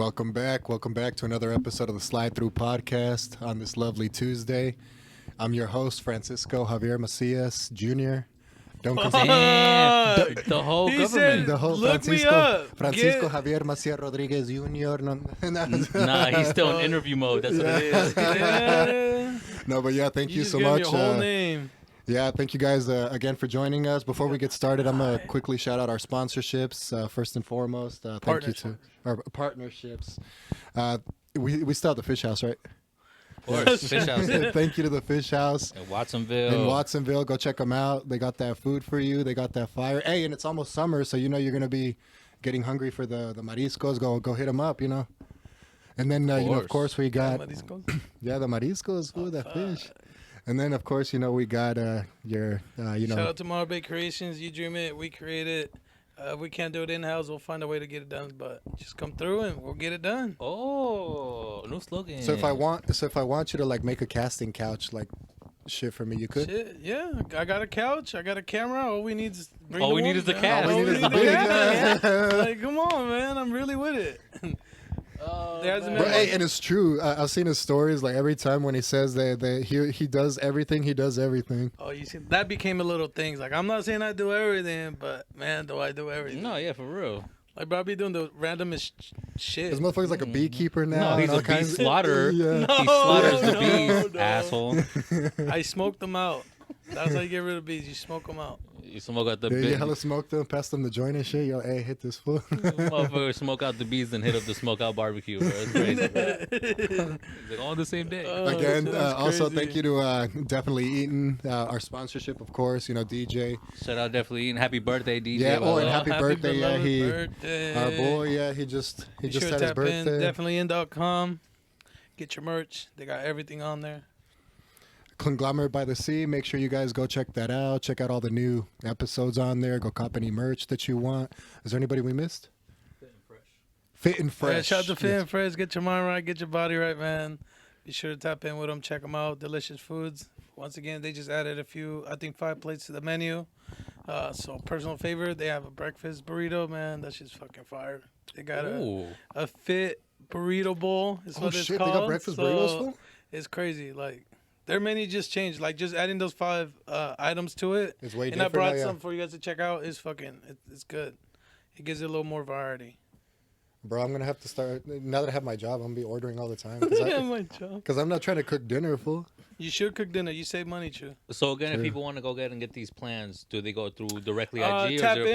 Welcome back. Welcome back to another episode of the Thru podcast on this lovely Tuesday. I'm your host, Francisco Javier Macias Jr. Don't consider Damn, the whole He government. said, the whole look me Francisco up. Francisco Get- Javier Macias Rodriguez Jr. Nah, he's still in interview mode. That's what it is. Yeah. No, but yeah, thank you just so gave me much. Your whole name. Yeah, thank you guys again for joining us. Before we get started, I'm going to quickly shout out our sponsorships. First and foremost, thank you to our partnerships. We still have the Fish House, right? Of course, Fish House Thank you to the Fish House in Watsonville. in Watsonville. Go check them out. They got that food for you. They got that fire. Hey, and it's almost summer, so you know you're going to be getting hungry for the mariscos. Go hit them up, you know. And then, of course, we got... Yeah, the mariscos, that fish. And then, of course, we got your, Shout out to Mar Bay Creations. You dream it, we create it. If we can't do it in-house, we'll find a way to get it done. But just come through and we'll get it done. Oh, new slogan. So if I want you to like make a casting couch like shit for me, you could. Shit, yeah. I got a couch. I got a camera. All we need is bring All the we need woman, is the man. cast. All All we need is the the big cast. guy. Like, come on, man. I'm really with it. There hasn't been Bro, one- hey, and it's true. I've seen his stories. Like every time when he says that he does everything, he does everything. Oh, you see, that became a little thing. Like, I'm not saying I do everything, but man, do I do everything? No, yeah, for real. Like, bro, I be doing the randomest shit. This motherfucker's like a beekeeper now. No, he's and all a bee kinds of- slaughterer. Yeah. He slaughters the No, bees, no. asshole. I smoke them out. That's how you get rid of bees. You smoke them out. You smoke out the Yeah, you bees. hella smoked them, passed them the joint and shit. Yo, hey, hit this fool. Motherfucker smoke out the bees and hit up the smokeout barbecue, bro. It's crazy, bro. It's like all on the same day. Again, that's also crazy. thank you to Definitely Eating, our sponsorship, of course. DJ. Shout out definitely Ian. Happy birthday, DJ. Yeah, by oh, the and way. happy birthday, yeah, beloved birthday. Our boy, yeah, he just Be had sure his to tap birthday. in. Definitelyin.com. Get your merch. They got everything on there. Conglomerate by the Sea. Make sure you guys go check that out. Check out all the new episodes on there. Go cop any merch that you want. Is there anybody we missed? Fit and Fresh. Yeah, shout out to Fit Yes. and Fresh. Get your mind right. Get your body right, man. Be sure to tap in with them. Check them out. Delicious foods. Once again, they just added a few, I think 5 plates to the menu. So personal favorite, they have a breakfast burrito, man. That shit's fucking fire. They got Ooh. a fit burrito bowl. Is Oh what it's shit, called. they got breakfast burritos, fool? It's crazy. Like their menu just changed. Like just adding those 5 items to it. It's way And different I brought now, yeah. some for you guys to check out. It's fucking, it's good. It gives it a little more variety. Bro, I'm gonna have to start now that I have my job. I'm gonna be ordering all the time Yeah, my job. because I'm not trying to cook dinner, fool. You should cook dinner. You save money, Chew. So again, True. if people want to go get and get these plans, do they go through directly IG or Tap is there a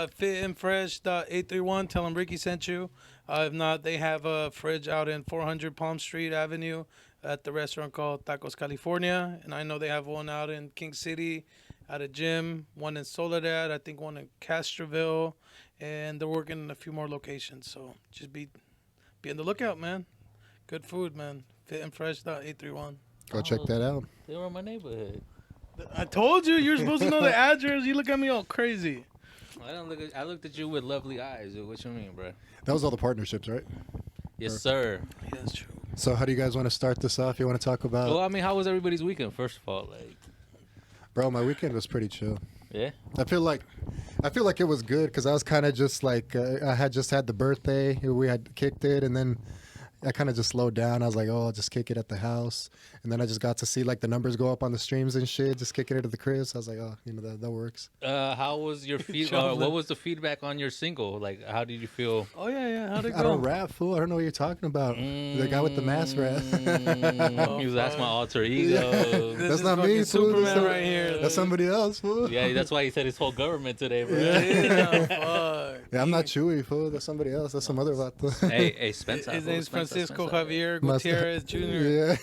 in, place? fitandfresh.831. Tell them Ricky sent you. If not, they have a fridge out in 400 Palm Street Avenue at the restaurant called Tacos California. And I know they have one out in King City at a gym, one in Soledad, I think one in Castroville. And they're working in a few more locations. So just be on the lookout, man. Good food, man. Fitandfresh.831. Go check that out. They were in my neighborhood. I told you, you're supposed to know the address. You look at me all crazy. I looked at you with lovely eyes. What you mean, bro? That was all the partnerships, right? Yes, sir. Yeah, that's true. So how do you guys want to start this off? You want to talk about? Well, I mean, how was everybody's weekend? First of all, like, Bro, my weekend was pretty chill. yeah. I feel like it was good because I was kind of just like I had just had the birthday. We had kicked it, and then I kind of just slowed down. I was like, oh, I'll just kick it at the house, and then I just got to see like the numbers go up on the streams and shit. Just kicking it at the crib. So I was like, oh, that works. How was your Chocolate. what was the feedback on your single? Like, how did you feel? Oh, yeah. How'd it go? I don't rap, fool. I don't know what you're talking about. The guy with the mask rap. That's my alter ego. This That's is not fucking me, fool. Superman That's right here. That's somebody else, fool. Yeah, that's why he said his whole government today, bro. Yeah, fuck. Yeah, I'm not Chewy, fool. That's somebody else. That's some other vato. Hey, Spencer. His name's Francisco Spencer. Javier Must- Gutierrez Jr. Yeah.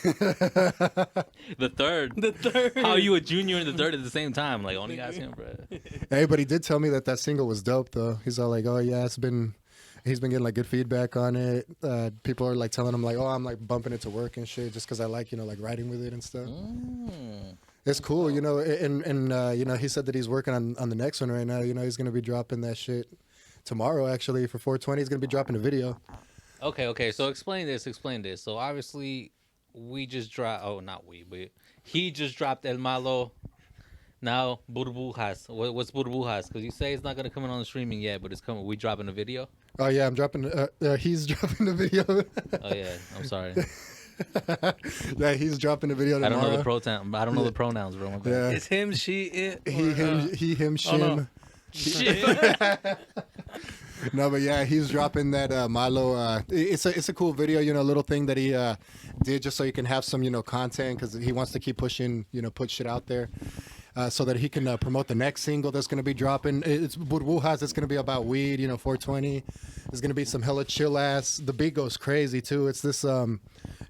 The third. The third. How are you a junior and the third at the same time? Like, only guys him, bro. Hey, but he did tell me that single was dope, though. He's all like, oh, yeah, he's been getting like good feedback on it. People are like telling him like, oh, I'm like bumping it to work and shit just because I like, like writing with it and stuff. It's cool, and he said that he's working on the next one right now. He's going to be dropping that shit tomorrow, actually, for 420. He's going to be dropping a video. Okay. So explain this. So obviously, we just dropped. Oh, not we, but he just dropped El Malo Now, Burbujas. What's Burbujas? Because you say it's not gonna come in on the streaming yet, but it's coming. We dropping a video. Oh yeah, I'm dropping. He's dropping the video. Oh yeah, I'm sorry. Yeah, he's dropping the video I tomorrow. don't know the I don't know the pronouns, bro. My bad. Yeah. It's him, she, it. He, him, Oh, no. shim. Shit. No, but yeah, he's dropping that Milo. It's a cool video, little thing that he did just so he can have some, content because he wants to keep pushing, put shit out there. So that he can promote the next single that's going to be dropping. It's Burbujas. It's going to be about weed, 420. There's going to be some hella chill ass. The beat goes crazy too. It's this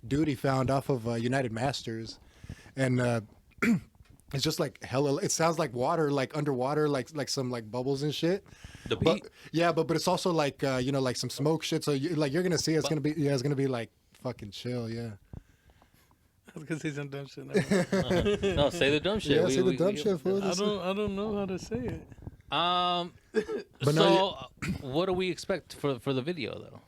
dude he found off of United Masters, and it's just like hella. It sounds like water, like underwater, like some like bubbles and shit. The But beat. yeah, but it's also like like some smoke shit. So you're gonna see it's gonna be it's gonna be like fucking chill. Yeah. I was gonna say some dumb shit. No, say the dumb shit. Yeah, say the dumb shit, fool. I don't know how to say it. But so, no, what do we expect for the video though?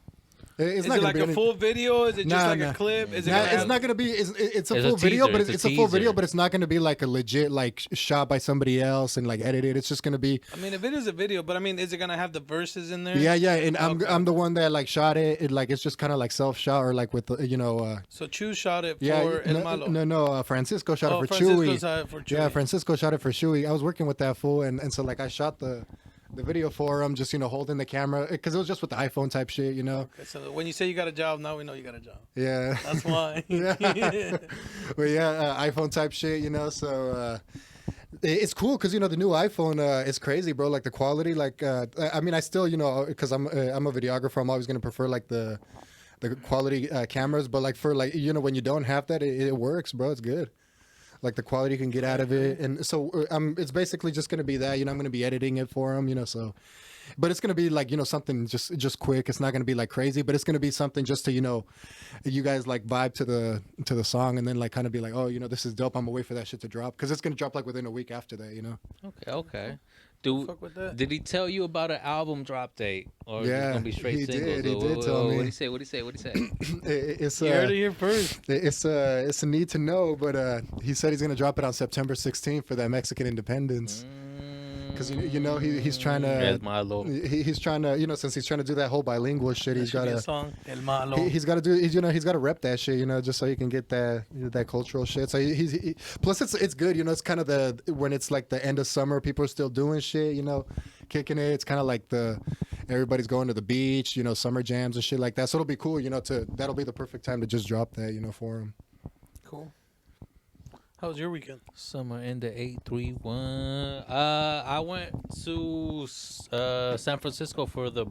It's Is not it gonna like be a any- full video? Is it just Nah, like nah. a clip? Is it Nah, gonna it's have- not gonna be. It's a It's a full video, teaser, but it's a it's a full video, teaser. but it's not gonna be like a legit like shot by somebody else and like edited. It's just gonna be. I mean, if it is a video, but I mean, is it gonna have the verses in there? Yeah, yeah, and Okay. I'm the one that like shot it. It's just kind of like self shot or like with So Chu shot it for yeah, El Malo. no, Francisco shot it for Francisco Chewy. shot it for Chewy. Yeah, Francisco shot it for Chewy. I was working with that fool, and so like I shot the video for him, just holding the camera because it was just with the iPhone type shit, Okay, so when you say you got a job, now we know you got a job. Yeah. That's why. Yeah. But yeah, iPhone type shit, so it's cool because the new iPhone is crazy, bro. Like the quality, like I mean, I still because I'm a videographer, I'm always gonna prefer like the quality cameras, but like for like when you don't have that, it works, bro. It's good. Like the quality you can get out of it, and so it's basically just gonna be that. I'm gonna be editing it for him, so. But it's gonna be like something just quick. It's not gonna be like crazy, but it's gonna be something just to you guys like vibe to the song, and then like kind of be like, oh, this is dope. I'm gonna wait for that shit to drop because it's gonna drop like within a week after that. Okay. Fuck with that. Did he tell you about an album drop date, or is it Yeah, gonna be straight he singles? did. He did tell me. What did he say? What did he say? It's You heard it here first. it's a need to know, but he said he's gonna drop it on September 16th for that Mexican independence. Because he's trying to Yes, Milo. he's trying to since he's trying to do that whole bilingual shit, he's That should be got a to song. El Malo. he's got to do he's got to rep that shit just so he can get that cultural shit. So plus it's good, it's kind of when it's like the end of summer, people are still doing shit, kicking it. It's kind of like everybody's going to the beach, summer jams and shit like that. So it'll be cool, that'll be the perfect time to just drop that, for him. Cool. How was your weekend? Summer in the 831. I went to San Francisco for the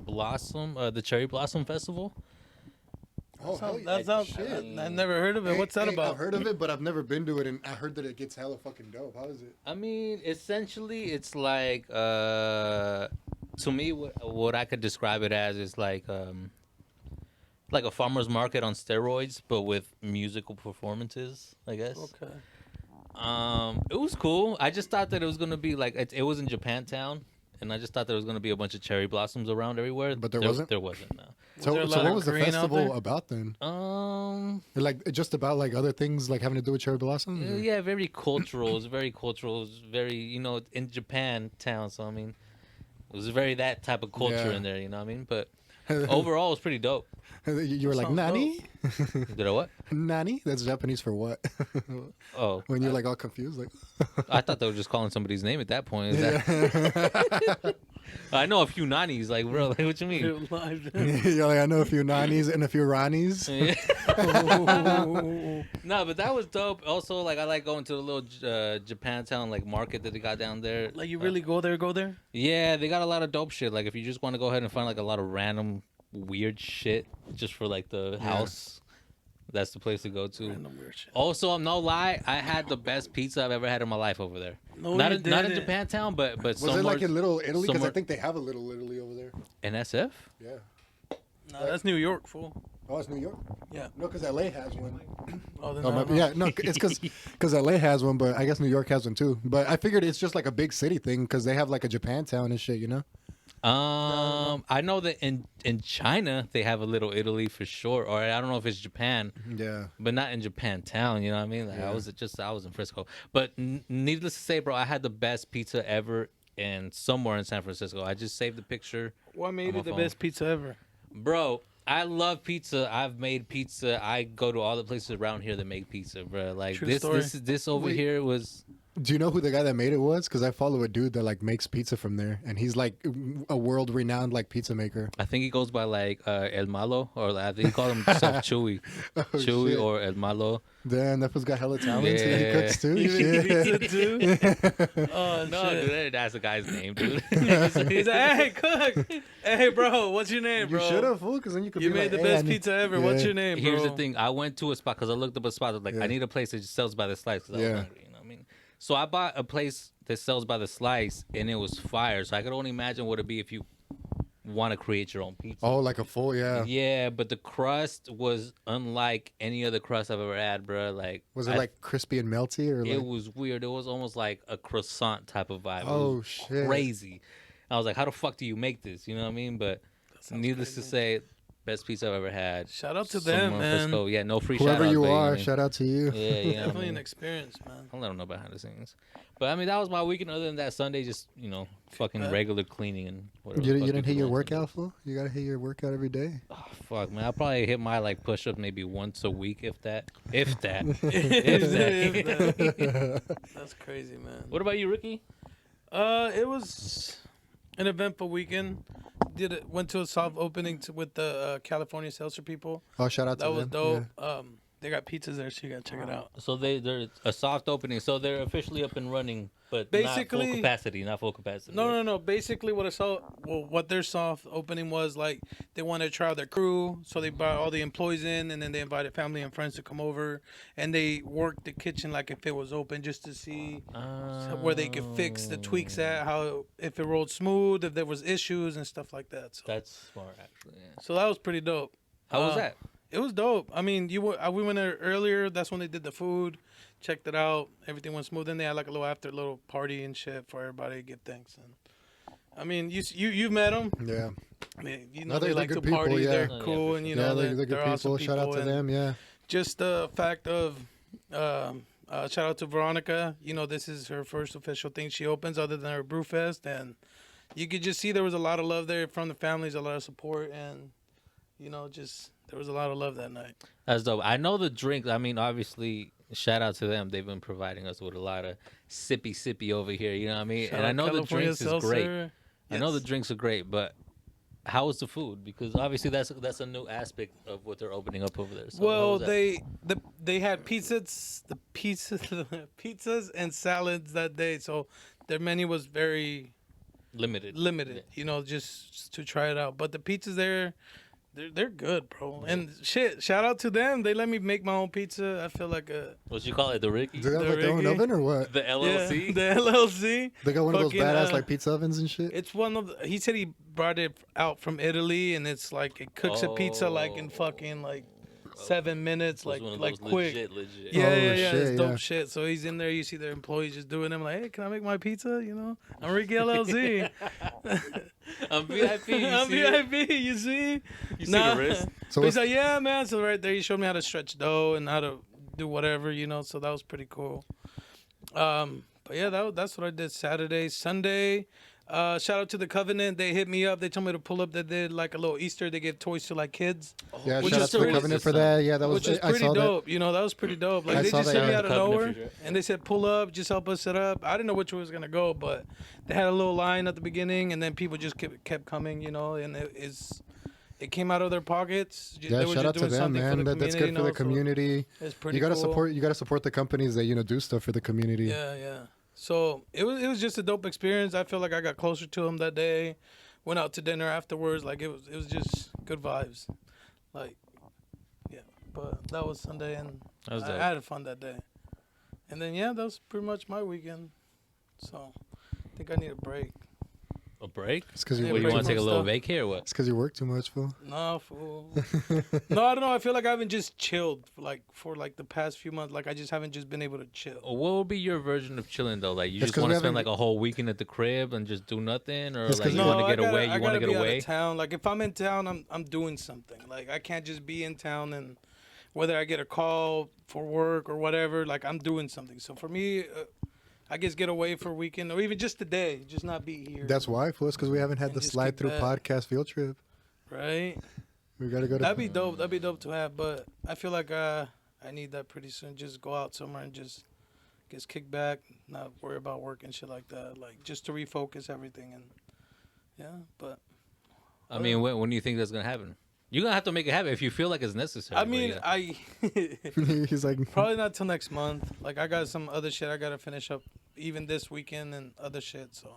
Cherry Blossom Festival. Oh, That sounds. I've never heard of it. What's that about? I've heard of it, but I've never been to it, and I heard that it gets hella fucking dope. How is it? I mean, essentially, it's like to me, what I could describe it as is like a farmer's market on steroids, but with musical performances, I guess. Okay. It was cool. I just thought that it was gonna be like it was in Japantown, and I just thought there was gonna be a bunch of cherry blossoms around everywhere. But there wasn't? There wasn't. No. So, there a so lot what of was the Korean out festival there? about then? Um. Just about like other things like having to do with cherry blossoms? or- Yeah, very cultural. It's very cultural. It's very in Japan town. So I mean, it was very that type of culture Yeah. in there. You know what I mean? But overall, it was pretty dope. You were like, Sounds Nani? Did I what? Nani? That's Japanese for what? Oh, When you're like all confused, like. I thought they were just calling somebody's name at that point. Is that- I know a few nannies. Like, bro, like, what you mean? You're live. You're like, I know a few Nanis and a few Ranis. No, but that was dope. Also, like, I like going to the little Japantown like market that they got down there. Like you really go there? Yeah, they got a lot of dope shit. Like, if you just want to go ahead and find like a lot of random weird shit just for like the house, that's the place to go to. Random weird shit. Also, I'm no lie, I had the best pizza I've ever had in my life over there. No, not you in didn't. Japantown, but Was somewhere it like in Little Italy? Because I somewhere- think they have a Little Italy over there. in SF. Yeah. No, that's New York, fool. Oh, it's New York? Yeah. No, because LA has one. Oh, then Oh, I my, don't know. yeah, no, it's because LA has one, but I guess New York has one too. But I figured it's just like a big city thing because they have like a Japantown and shit, I know that in China they have a Little Italy for sure, or I don't know if it's Japan, Yeah. but not in Japantown. You know what I mean? Like Yeah. I was in Frisco, but needless to say, bro, I had the best pizza ever in somewhere in San Francisco. I just saved the picture, What made my it the phone. best pizza ever? bro. I love pizza. I've made pizza. I go to all the places around here that make pizza, bro. Like True story. this over Wait. here was. Do you know who the guy that made it was? Because I follow a dude that like makes pizza from there, and he's like a world renowned like pizza maker. I think he goes by like El Malo, or I think he called himself Chewy, Oh, Chewy shit. or El Malo. Damn, that fool's got hella talent. Yeah. He Yeah. cooks too. You make Shit. pizza too? Oh, No, shit. dude, that's the guy's name, dude. He's like, hey, cook. Hey, bro, what's your name, You bro? should have, fool, because then you could You be made like, the "Hey, best I need-" pizza ever. What's Yeah. your name, bro? Here's the thing. I went to a spot because I looked up a spot. I was like, Yeah. I need a place that just sells by the slice. 'Cause I was Yeah. hungry, you know what I mean? So I bought a place that sells by the slice, and it was fire. So I could only imagine what it'd be if you want to create your own pizza. Oh, like a full, yeah. Yeah, but the crust was unlike any other crust I've ever had, bro. Like, Was it like crispy and melty or It like? was weird. It was almost like a croissant type of vibe. It Oh was shit! crazy. I was like, how the fuck do you make this? You know what I mean? But sounds needless to crazy. say, best pizza I've ever had. Shout out to Somewhere them, in man. Frisco. Yeah, no free Whoever shout-outs, you but, know are, what I mean? shout out to you. Yeah, yeah. I Definitely mean, an experience, man. I'll let them know behind the scenes. But I mean, that was my weekend. Other than that, Sunday, just fucking bet. regular cleaning and whatever. You the fuck didn't hit people your want to do. workout, fool? You gotta hit your workout every day. Oh, fuck, man. I'll probably hit my like push-up maybe once a week, if that. If that. If that. That's crazy, man. What about you, Ricky? It was an eventful weekend. Went to a soft opening with the California Seltzer people. Oh, shout out to That them. was dope. They got pizzas there, so you gotta check it out. So they're a soft opening. So they're officially up and running, but Basically- not full capacity. Not full capacity. No. Basically, what their soft opening was like, they wanted to try out their crew, so they brought all the employees in, and then they invited family and friends to come over, and they worked the kitchen like if it was open, just to see where they could fix the tweaks at, how if it rolled smooth, if there was issues and stuff like that. So, That's smart, actually. Yeah. so that was pretty dope. How was that? It was dope. I mean, we went there earlier. That's when they did the food. Checked it out. Everything went smooth. Then they had like a little party and shit for everybody to give thanks. And I mean, you've met them. Yeah. I mean, No, they they're like to good people, party. yeah. They're Oh, yeah, cool, for and sure. Yeah, they're they're good awesome people. Shout out to and them. Yeah. Just the fact of, shout out to Veronica. This is her first official thing she opens other than her brew fest, and you could just see there was a lot of love there from the families, a lot of support, and just there was a lot of love that night. That's dope. I know the drinks. I mean, obviously, shout out to them. They've been providing us with a lot of sippy over here. You know what I mean? Shout And I out know the California drinks is great. Seltzer. I know the Yes. drinks are great, but how was the food? Because obviously that's a new aspect of what they're opening up over there. So how Well, was that? they had pizzas and salads that day, so their menu was very limited. just to try it out. But the pizzas there, they're good, bro. And shit, shout out to them. They let me make my own pizza. I feel like What you call it, the Ricky, Do they have The like their own Ricky. oven or what? the yeah, LLC. the LLC. They got one of those Fucking, badass like pizza ovens and shit. It's one of he said he brought it out from Italy, and it's like it cooks a pizza like in fucking like 7 minutes, It was one of like those quick. legit. Yeah, Oh, yeah, shit, it's dope yeah. shit. So he's in there. You see their employees just doing them. Like, hey, can I make my pizza? I'm Ricky LLC. I'm VIP. You I'm see it? VIP. You see? You see Nah. the wrist? So But he's what's, like, yeah, man. So right there, he showed me how to stretch dough and how to do whatever, So that was pretty cool. But yeah, that's what I did Saturday, Sunday. Shout out to the Covenant. They hit me up. They told me to pull up. They did like a little Easter. They gave toys to like kids, yeah, which shout is out to the pretty- Covenant for that. Yeah, that was which is I pretty saw that. dope. That was pretty dope. Like I they saw just that, hit me yeah. out of The Covenant nowhere, feature. and they said pull up, just help us set up. I didn't know which way it was gonna go, but they had a little line at the beginning, and then people just kept coming, and it came out of their pockets. Yeah, They were shout just out to doing them, something man. for the That's good for the so community. it's pretty. You gotta cool. support the companies that do stuff for the community. Yeah. So it was just a dope experience. I feel like I got closer to him that day. Went out to dinner afterwards. Like it was just good vibes. Like, yeah. But that was Sunday, and That was I dope. had fun that day. And then that was pretty much my weekend. So I think I need a break. A break? It's because you, Yeah, What, you break want to take a from little stuff. vacay or what? it's 'cause you work too much, fool. No, fool. No, I don't know. I feel like I haven't just chilled for the past few months. Like I just haven't just been able to chill. What would be your version of chilling though? Like you It's just 'cause want we to spend haven't- like a whole weekend at the crib and just do nothing, or It's 'cause like you we- want to I get gotta, away? I You want gotta to be get out away? of town. Like if I'm in town, I'm doing something. Like I can't just be in town and whether I get a call for work or whatever. Like I'm doing something. So for me, I guess get away for a weekend or even just a day, just not be here. That's why, fool. It's 'cause we haven't had And the just slide kick through back. podcast field trip. Right. We gotta go to. That'd be dope. That'd be dope to have. But I feel like I need that pretty soon. Just go out somewhere and just kick back, not worry about work and shit like that. Like just to refocus everything and yeah. But I mean, when do you think that's gonna happen? You're gonna have to make it happen if you feel like it's necessary. I bro. mean, Yeah. He's like, probably not till next month. Like I got some other shit I gotta finish up even this weekend and other shit. So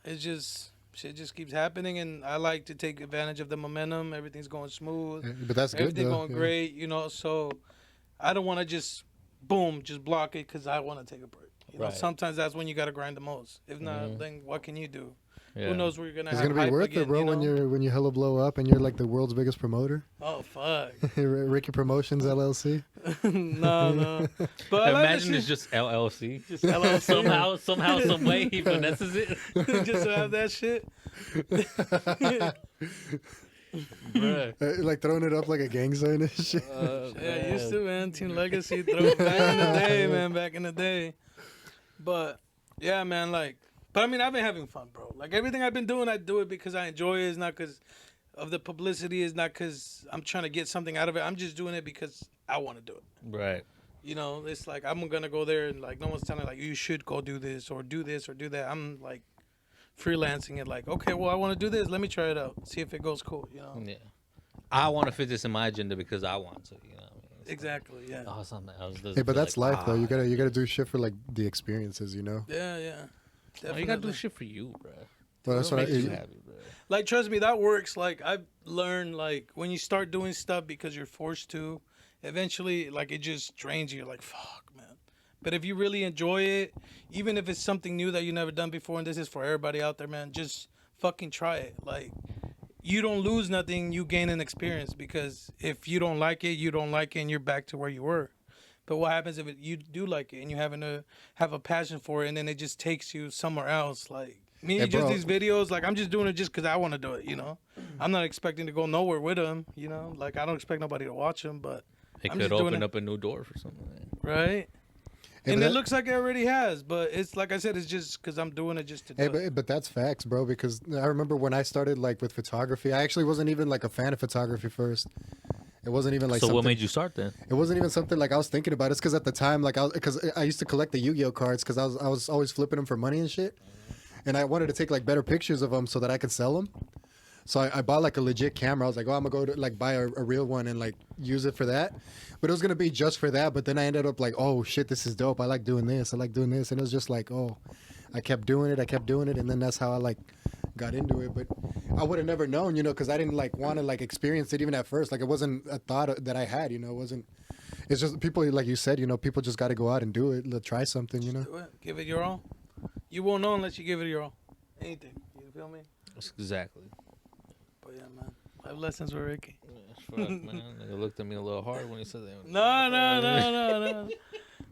it's just shit just keeps happening, and I like to take advantage of the momentum. Everything's going smooth. but that's good Everything though. going yeah. great, you know. So I don't want to just boom, just block it because I want to take a break. You know, Right. sometimes that's when you got to grind the most. If not, Mhm. then what can you do? Yeah. Who knows where you're gonna? It's have gonna be hype worth again, it, bro. you know? When you hella blow up and you're like the world's biggest promoter, Oh fuck! Ricky Promotions LLC. no. But I like Imagine to it's see- just LLC. just LLC. somehow, some way he finesses it. just to have that shit. Bruh. Like throwing it up like a gang sign and shit. Yeah, I used to, man. Team Legacy, throw it back in the day, man. Back in the day. But yeah, man. Like, but I mean, I've been having fun, bro. Like everything I've been doing, I do it because I enjoy it. It's not because of the publicity. It's not because I'm trying to get something out of it. I'm just doing it because I want to do it. Right. You know, it's like I'm gonna go there and like no one's telling me like you should go do this or do this or do that. I'm like freelancing it. Like, okay, well I want to do this. Let me try it out. See if it goes cool. You know. Yeah. I want to fit this in my agenda because I want to. You know. What I mean? It's Exactly. Yeah. Like, oh, something. I was just Hey, but feel that's like, life though. You gotta do shit for like the experiences, you know. Yeah. Yeah. Oh, you gotta do shit for you, bro. Well, that's what Makes you I, happy, bro. Like, trust me, that works. Like, I've learned, like, when you start doing stuff because you're forced to, eventually, like, it just drains you. You're like, fuck, man. But if you really enjoy it, even if it's something new that you never done before, and this is for everybody out there, man, just fucking try it. Like, you don't lose nothing. You gain an experience because if you don't like it, you don't like it, and you're back to where you were. But what happens if you do like it and you happen to have a passion for it, and then it just takes you somewhere else? Like, me, Hey, just bro. these videos, like I'm just doing it just because I want to do it, you know. I'm not expecting to go nowhere with them, you know. Like I don't expect nobody to watch them, but It I'm could just doing open it. up a new door for something. right. Hey, And but it that- looks like it already has, but it's like I said, it's just because I'm doing it just to do Hey, it. but that's facts, bro. Because I remember when I started like with photography, I actually wasn't even like a fan of photography first. It wasn't even like So something, what made you start then? it wasn't even something like I was thinking about. It's because at the time, like because I used to collect the Yu-Gi-Oh cards because I was always flipping them for money and shit, and I wanted to take like better pictures of them so that I could sell them. So I bought like a legit camera. I was like, oh, I'm gonna go to like buy a real one and like use it for that. But it was gonna be just for that. But then I ended up like, oh shit, this is dope. I like doing this. I like doing this. And it was just like, oh, I kept doing it. And then that's how I like got into it. But I would have never known, you know, because I didn't like want to like experience it even at first. Like it wasn't a thought that I had, you know. It wasn't. It's just people, like you said, you know, people just got to go out and do it. Try something, you know. Do it. Give it your all. You won't know unless you give it your all. Anything. You feel me? Exactly. But yeah, man. Life lessons with Ricky. Fuck, man. They looked at me a little hard when he said that. No.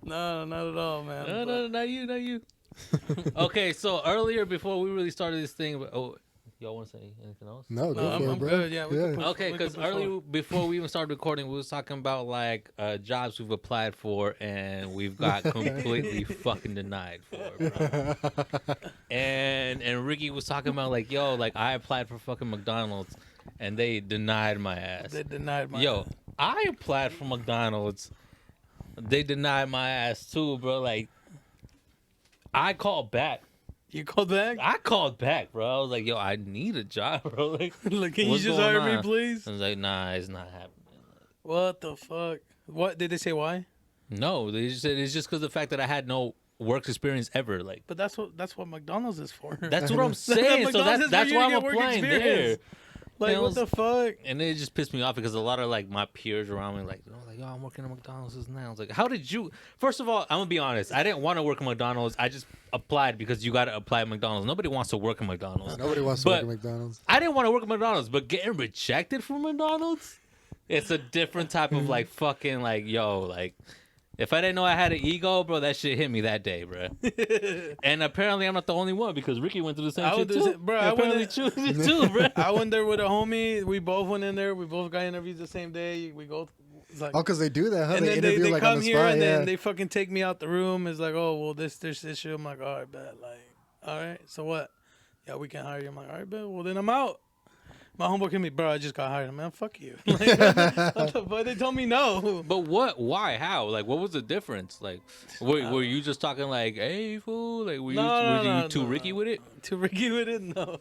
No, not at all, man. No, But- no, not you. Okay, so earlier before we really started this thing, y'all want to say anything else? No, go No, for I'm it, bro. good. Yeah, we can push- Okay, we can because push earlier forward. before we even started recording, we was talking about like jobs we've applied for and we've got completely fucking denied for. Bro. And Ricky was talking about like, yo, like I applied for fucking McDonald's and they denied my ass. They denied my. Yo, I applied for McDonald's. They denied my ass too, bro. Like, I called back. You called back? I called back, bro. I was like, yo, I need a job, bro. Like, Like, can you what's just going hire me, on? please? I was like, nah, it's not happening. What the fuck? What did they say? Why? No, they just said it's just because of the fact that I had no work experience ever. Like, But that's what McDonald's is for. that's what I'm saying. So McDonald's is that's for you why to I'm get work applying there. experience. Like, it what was- the fuck? And it just pissed me off because a lot of like my peers around me, like, oh, I'm working at McDonald's this now. I was like, how did you? First of all, I'm gonna be honest. I didn't want to work at McDonald's. I just applied because you got to apply at McDonald's. Nobody wants to work at McDonald's. Nobody wants to work But- at McDonald's. I didn't want to work at McDonald's, but getting rejected from McDonald's, it's a different type of like fucking like yo like. If I didn't know I had an ego, bro, that shit hit me that day, bro. And apparently I'm not the only one because Ricky went through the same I shit would do too. the- bro, And I apparently wouldn't- you too, bro. I went there with a homie. We both went in there. We both got interviews the same day. We go. It's like, Oh, because they do that, huh? and They then they interview like on come the here spot. and Yeah. then they fucking take me out the room. It's like, oh, well, this issue. I'm like, all right, bet. Like, all right, so what? Yeah, we can hire you. I'm like, all right, bet. Well, then I'm out. My homeboy came to me, bro, I just got hired. Man, fuck you. Like, what the fuck? They told me no. But what? Why? How? Like, what was the difference? Like, were you just talking like, "Hey, fool"? Like, were you too Ricky with it? Too Ricky with it? No.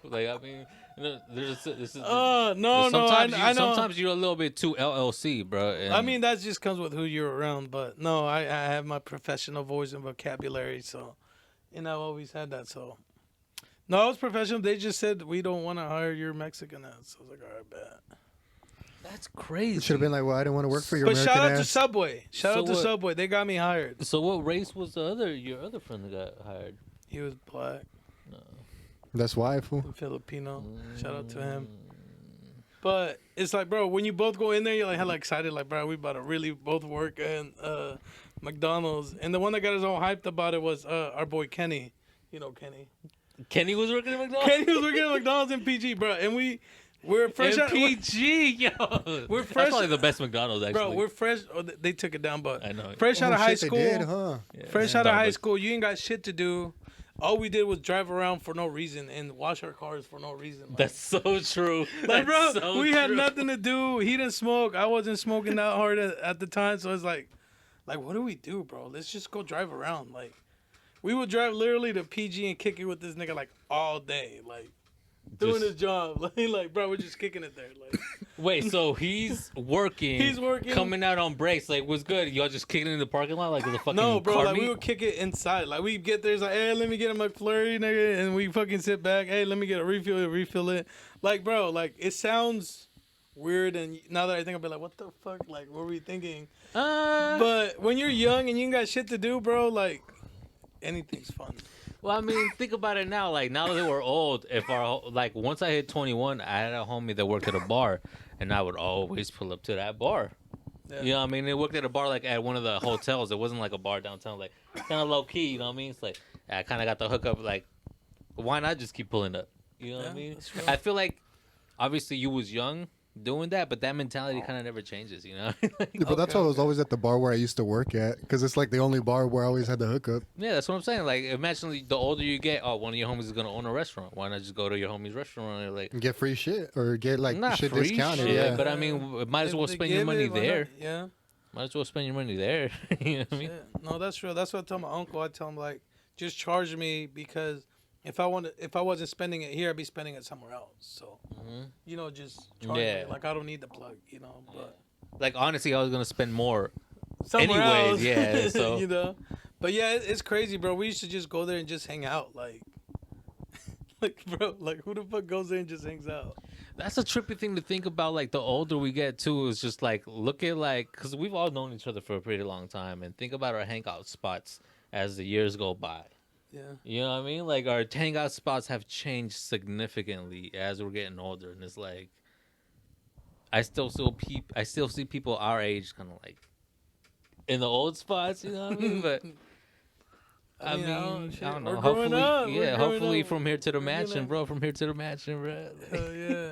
Like, I mean, this is. No. Sometimes I know. Sometimes you're a little bit too LLC, bro. And I mean, that just comes with who you're around. But no, I have my professional voice and vocabulary. So, and I've always had that. So, no, I was professional. They just said, we don't want to hire your Mexican ass. So I was like, all right, bet. that's crazy. It should have been like, well, I didn't want to work for your But American shout out to ass. Subway. Shout So out to what- Subway. They got me hired. So what race was your other friend that got hired? He was black That's why, fool. and Filipino. Shout out to him. But it's like, bro, when you both go in there, you're like hella excited. Like, bro, we about to really both work in McDonald's. And the one that got us all hyped about it was our boy Kenny. You know Kenny. Kenny was working at McDonald's. Kenny was working at McDonald's in PG, bro. And we're fresh out. MPG, yo. We're That's fresh- probably the best McDonald's, actually. Bro, we're fresh. Oh, they took it down, but I know. fresh out Oh, of high shit, school. They did, huh? Yeah. Fresh out of high Starbucks. school, you ain't got shit to do. All we did was drive around for no reason and wash our cars for no reason. Like, That's so true. like, bro, That's so we had true. nothing to do. He didn't smoke. I wasn't smoking that hard at the time. So it's like, what do we do, bro? Let's just go drive around. Like, we would drive literally to PG and kick it with this nigga like all day, like doing Just- his job. Like, bro, we're just kicking it there. Like, Wait, so he's working. He's working. Coming out on breaks. Like, what's good? Y'all just kicking it in the parking lot like with a fucking no, bro, car like meet? we would kick it inside. Like we get there, it's like, hey, let me get a McFlurry, nigga, and we fucking sit back. Hey, let me get a refill it. Like, bro, like it sounds weird, and now that I think, I'll be like, what the fuck? Like, what were we thinking? But when you're young and you ain't got shit to do, bro, like anything's fun. Well, I mean, think about it now. Like, now that we're old, like, once I hit 21, I had a homie that worked at a bar, and I would always pull up to that bar. Yeah. You know what I mean? They worked at a bar, like, at one of the hotels. It wasn't like a bar downtown, like, kind of low key, you know what I mean? It's like, I kind of got the hookup, like, why not just keep pulling up? You know what I Yeah, mean? that's real. I feel like, obviously, you was young doing that, but that mentality kind of never changes, you know? Like, Yeah, but that's why I was always at the bar where I used to work at, because it's like the only bar where I always had the hookup. yeah, that's what I'm saying. Like, imagine the older you get, one of your homies is going to own a restaurant. Why not just go to your homie's restaurant and, like, And get free shit or get like not shit free discounted. shit, Yeah. but I mean, might as If well they spend your give money it, why not? there. Yeah. Might as well spend your money there. You know what I mean? Yeah. No, that's real. That's what I tell my uncle. I tell him like, just charge me because if I wasn't spending it here, I'd be spending it somewhere else. So, you know, just charge Yeah. me. Like I don't need the plug, you know. But Like, honestly, I was going to spend more. somewhere Anyways, else, yeah, so- you know. But yeah, it's crazy, bro. We used to just go there and just hang out, like, bro, like who the fuck goes there and just hangs out? That's a trippy thing to think about. Like, the older we get, too, is just, like, look at, like, because we've all known each other for a pretty long time. And think about our hangout spots as the years go by. Yeah. You know what I mean? Like, our hangout spots have changed significantly as we're getting older. And it's like, I still see people our age kind of like in the old spots, you know what I mean? But I mean, shit, I don't know. we're growing Hopefully, up. We're yeah, growing hopefully up. from here to the We're mansion, gonna- bro. From here to the mansion, bro. Hell yeah.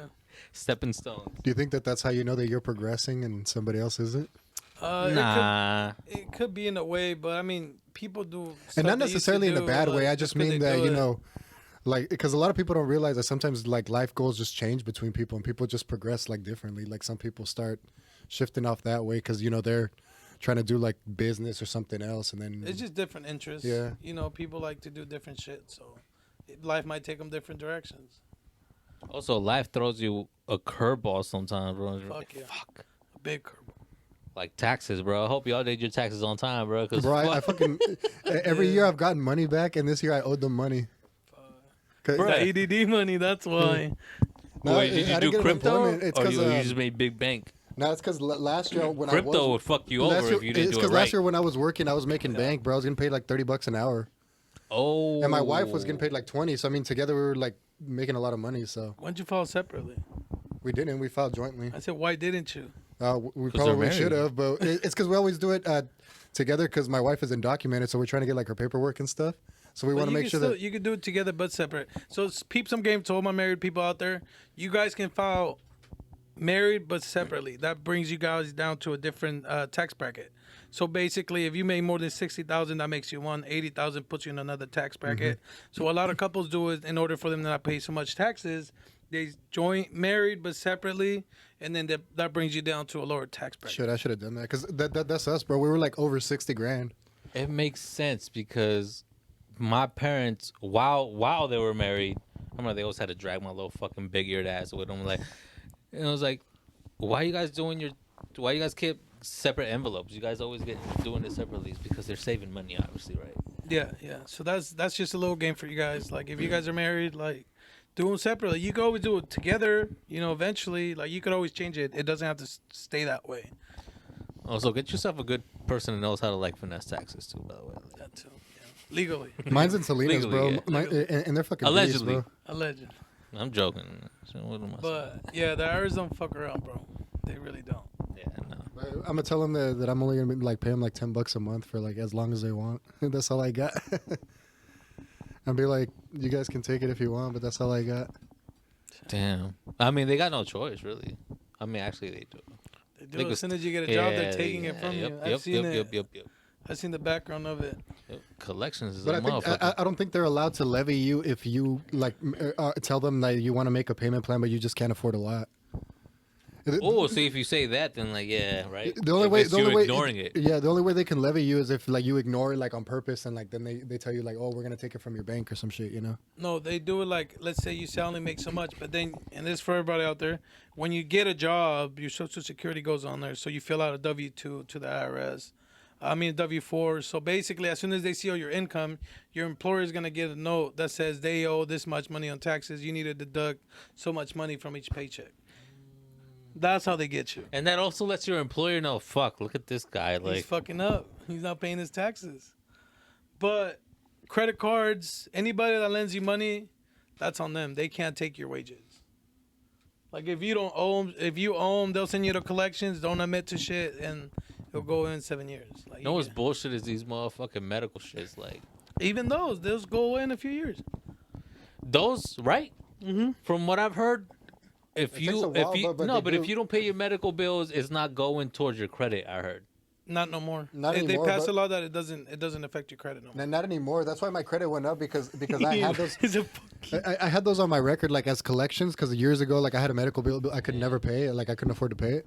Stepping stones. Do you think that that's how you know that you're progressing and somebody else isn't? Nah. It could be in a way, but I mean, people do. And not stuff they used to necessarily in a do, bad like, way. I just just 'cause mean they that, do you it. know, like, because a lot of people don't realize that sometimes like life goals just change between people and people just progress like differently. Like some people start shifting off that way because, you know, they're trying to do like business or something else. And then It's just different interests. Yeah. You know, people like to do different shit, so life might take them different directions. Also, life throws you a curveball sometimes, bro. Fuck yeah. Fuck. A big curveball. Like taxes, bro. I hope y'all did your taxes on time, bro. Cause bro, I fuck. fucking every year I've gotten money back, and this year I owed them money. 'Cause- Bro, EDD money, that's why. No, Wait, did I you didn't do get crypto, unemployment. It's or 'cause, you just made big bank? No, it's because last year when Crypto I was would fuck you last over year, if you didn't it's do it because right. last year when I was working, I was making bank, bro. I was getting paid like $30 an hour, Oh. and my wife was getting paid like 20. So I mean, together we were like making a lot of money. So Why'd you file separately? we didn't. We filed jointly. I said, why didn't you? We 'Cause they're probably married. should have, but it's because we always do it together. Because my wife is undocumented, so we're trying to get like her paperwork and stuff. So we But want to you make can sure still, that you can do it together but separate. So peep some game to all my married people out there. You guys can file married but separately. That brings you guys down to a different tax bracket. So basically, if you make more than 60,000, that makes you one. 80,000 puts you in another tax bracket. So a lot of couples do it in order for them to not pay so much taxes. They join married but separately, and then that brings you down to a lower tax bracket. shit. I should have done that because that's us, bro. We were like over 60 grand. It makes sense because my parents, while they were married, I remember they always had to drag my little fucking big eared ass with them. Like, and I was like, why you guys keep separate envelopes? You guys always doing it separately. It's because they're saving money, obviously, right? Yeah, yeah. So that's just a little game for you guys. Like if you guys are married, like do them separately. You can always do it together. You know, eventually, like you could always change it. It doesn't have to stay that way. Also, get yourself a good person who knows how to like finesse taxes too. By the way, That too. Yeah. Legally, Mine's in Salinas, Legally, bro. And they're fucking beasts, allegedly. bro. alleged. I'm joking. So what am I saying? But yeah, the Irish don't fuck around, bro. They really don't. Yeah, no. I'm gonna tell them that I'm only gonna like pay them like $10 a month for like as long as they want. That's all I got. And be like, you guys can take it if you want, but that's all I got. Damn. I mean, they got no choice, really. I mean, actually, they do. They do. As soon as you get a job, they're taking it from you. I've seen it. Yep. I've seen the background of it. Collections is But a I think motherfucker. I don't think they're allowed to levy you if you like tell them that you want to make a payment plan, but you just can't afford a lot. Oh, see, if you say that, then like, yeah, right. The only If way, it's the you only way, ignoring it. Yeah, the only way they can levy you is if like you ignore it like on purpose, and like then they tell you like, oh, we're gonna take it from your bank or some shit, you know? No, they do it like, let's say you say I only make so much, but then, and this is for everybody out there, when you get a job, your Social Security goes on there, so you fill out a W-2 to the IRS. I mean, W-4. So basically, as soon as they see all your income, your employer is going to get a note that says they owe this much money on taxes. You need to deduct so much money from each paycheck. That's how they get you. And that also lets your employer know, fuck, look at this guy. He's Like, fucking up. He's not paying his taxes. But credit cards, anybody that lends you money, that's on them. They can't take your wages. Like if you don't owe them, if you owe them, they'll send you to collections. Don't admit to shit, and it'll go in 7 years. Like you know what's bullshit is these motherfucking medical shits. Like, even those go away in a few years. those, right? Mm-hmm. From what I've heard, if It takes a while, but they if do. you don't pay your medical bills, it's not going towards your credit. I heard. Not no more. Not they anymore, passed but- a law that it doesn't affect your credit no more. Not anymore. That's why my credit went up because I had those. He's a I had those on my record like as collections because years ago like I had a medical bill I could never pay it, like I couldn't afford to pay it,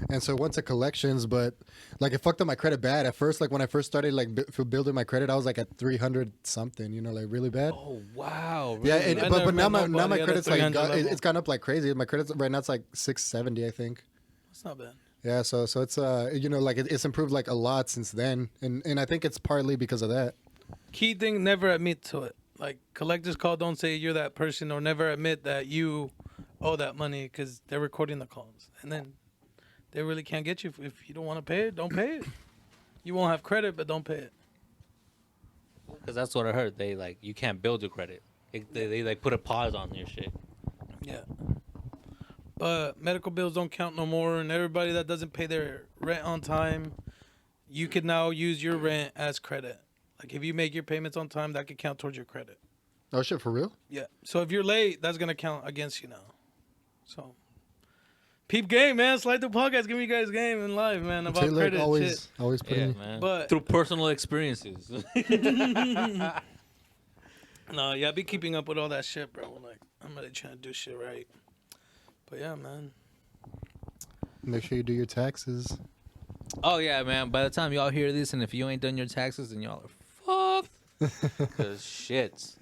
and so it went to collections, but like it fucked up my credit bad at first. Like when I first started like building my credit, I was like at 300 something, you know, like really bad. Oh wow. Yeah, really? I but never now met my nobody at a credit's like 300 level. it's gone up like crazy. My credit's right now it's like 670, I think. It's not bad. Yeah, so it's you know like it's improved like a lot since then, and I think it's partly because of that. Key thing: never admit to it. Like collectors call, don't say you're that person, or never admit that you owe that money because they're recording the calls, and then they really can't get you if you don't want to pay it. Don't pay it. You won't have credit, but don't pay it. Because that's what I heard. They like you can't build your credit. They like put a pause on your shit. Yeah. But medical bills don't count no more, and everybody that doesn't pay their rent on time, you can now use your rent as credit. Like if you make your payments on time, that could count towards your credit. Oh shit, for real? Yeah. So if you're late, that's gonna count against you now. So peep game, man. Slide the podcast, give me you guys game in live, man, about Taylor credit and shit. always putting. Yeah, man. But- through personal experiences. No, yeah, I be keeping up with all that shit, bro. Like I'm really trying to do shit right. But yeah, man. Make sure you do your taxes. Oh yeah, man. By the time y'all hear this, and if you ain't done your taxes, then y'all are fucked. Cause shit.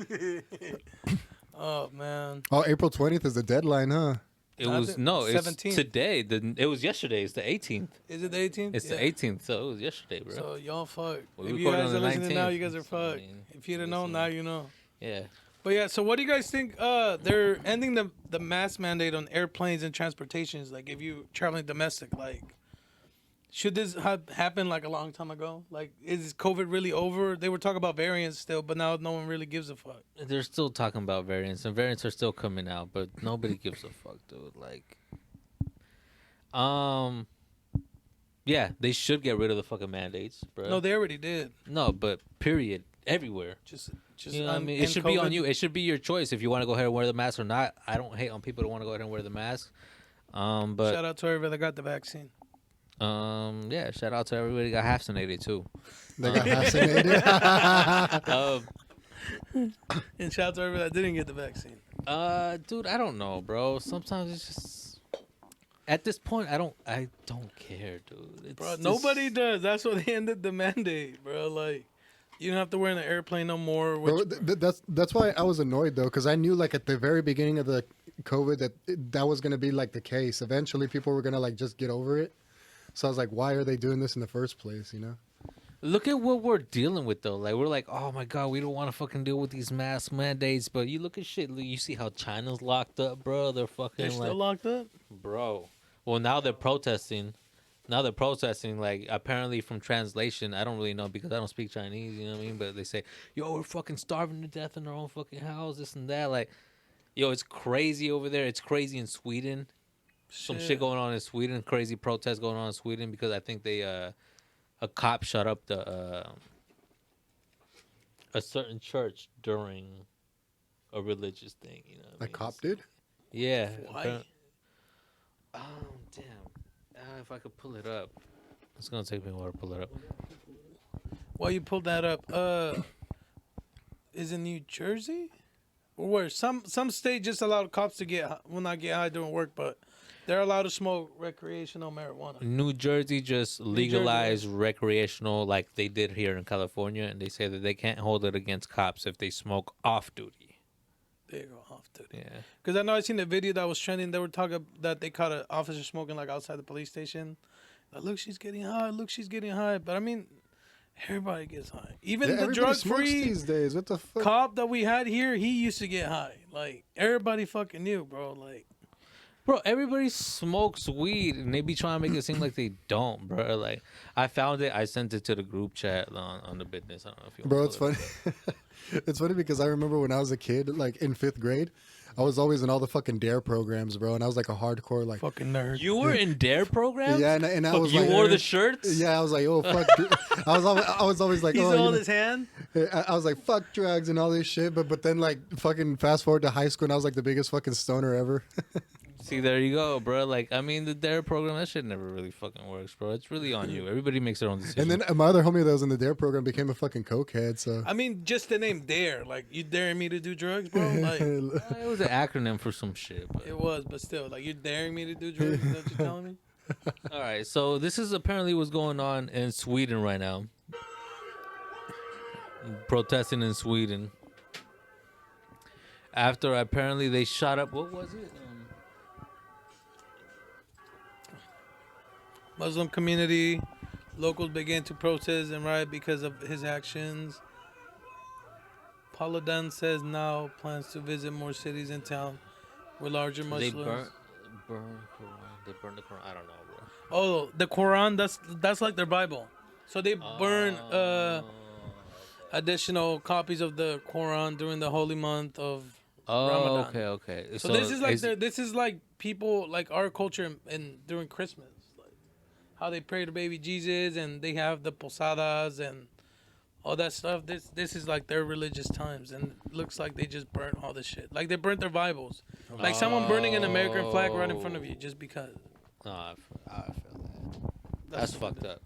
Oh man. Oh, April 20th is the deadline, huh? It I was think no, it's 17th. today. It was yesterday. It's the 18th. Is it the 18th? It's the 18th. So it was yesterday, bro. So y'all fuck. We if you recorded guys on are the listening now, 19th. you guys are So, I fucked. mean, If you didn't know, listen. now you know. Yeah. But yeah, so what do you guys think? They're ending the mask mandate on airplanes and transportations. Like, if you traveling domestic, like, should this have happened like a long time ago? Like, is COVID really over? They were talking about variants still, but now no one really gives a fuck. They're still talking about variants, and variants are still coming out, but nobody gives a fuck, dude. Like, yeah, they should get rid of the fucking mandates, bro. No, they already did. No, but period, everywhere. Just You know what I mean? It should be on you. It should be your choice if you want to go ahead and wear the mask or not. I don't hate on people that want to go ahead and wear the mask. But shout out to everybody that got the vaccine. yeah, shout out to everybody that got vaccinated too. They got vaccinated. And shout out to everybody that didn't get the vaccine. Dude, I don't know, bro. Sometimes it's just at this point, I don't care, dude. It's Bro, just- nobody does. That's why they ended the mandate, bro. Like, you don't have to wear in the airplane no more. Bro, Which, that's why I was annoyed though, because I knew like at the very beginning of the COVID that was gonna be like the case. Eventually, people were gonna like just get over it. So I was like, why are they doing this in the first place? You know? Look at what we're dealing with though. Like we're like, oh my god, we don't want to fucking deal with these mask mandates. But you look at shit. You see how China's locked up, bro. They're fucking they're still locked up. bro. Well, now they're protesting. Now they're protesting. Like apparently, from translation, I don't really know because I don't speak Chinese. You know what I mean? But they say, yo, we're fucking starving to death in our own fucking house. This and that. Like, yo, it's crazy over there. It's crazy in Sweden. Some shit going on in Sweden. Crazy protests going on in Sweden because I think they a cop shut up the a certain church during a religious thing. You know, what I A mean? cop did. Yeah. Why? Oh damn! If I could pull it up, it's gonna take me a while to pull it up. While you pulled that up, is it New Jersey? Or where? Some state just allowed cops to not get high during work, but they're allowed to smoke recreational marijuana. New Jersey just legalized recreational like they did here in California, and they say that they can't hold it against cops if they smoke off duty. There you go, off duty. Yeah. Because I know I seen the video that was trending. They were talking that they caught an officer smoking like outside the police station. Like, look, she's getting high. Look, she's getting high. But I mean, everybody gets high. Even the everybody smokes drug-free these days. What the fuck? cop that we had here, he used to get high. Like, everybody fucking knew, bro. Like, Bro, everybody smokes weed, and they be trying to make it seem like they don't, bro. Like, I found it. I sent it to the group chat on the business. I don't know if you Bro, want it's to funny. It's funny because I remember when I was a kid, like in 5th grade, I was always in all the fucking Dare programs, bro, and I was like a hardcore like. fucking nerd. You were in Dare program? Yeah, and I was You like, wore the shirts? Yeah, I was like, oh fuck. I was always like, He's oh, holding his hand. I was like, fuck drugs and all this shit, but then like fucking fast forward to high school, and I was like the biggest fucking stoner ever. See, there you go, bro. Like, I mean, the Dare program, that shit never really fucking works, bro. It's really on you. Everybody makes their own decision. And then my other homie that was in the Dare program became a fucking cokehead. So I mean, just the name Dare. Like, you daring me to do drugs, bro? Like, It was an acronym for some shit. But... it was, but still, like, you're daring me to do drugs? Is that what you're telling me? All right, so this is apparently what's going on in Sweden right now. Protesting in Sweden. After apparently they shot up, what was it? Muslim community, locals began to protest and riot because of his actions. Paludan says now plans to visit more cities and towns with larger They Muslims. burn Quran. They burned the Quran. I don't know, bro. Oh, the Quran, that's like their Bible. So they burn additional copies of the Quran during the holy month of Ramadan. Okay. So this is like this is like people like our culture and during Christmas, like how they pray to baby Jesus and they have the posadas and all that stuff. This is like their religious times, and it looks like they just burnt all this shit. Like they burnt their Bibles, like someone burning an American flag right in front of you just because. No, I feel that. That's fucked up.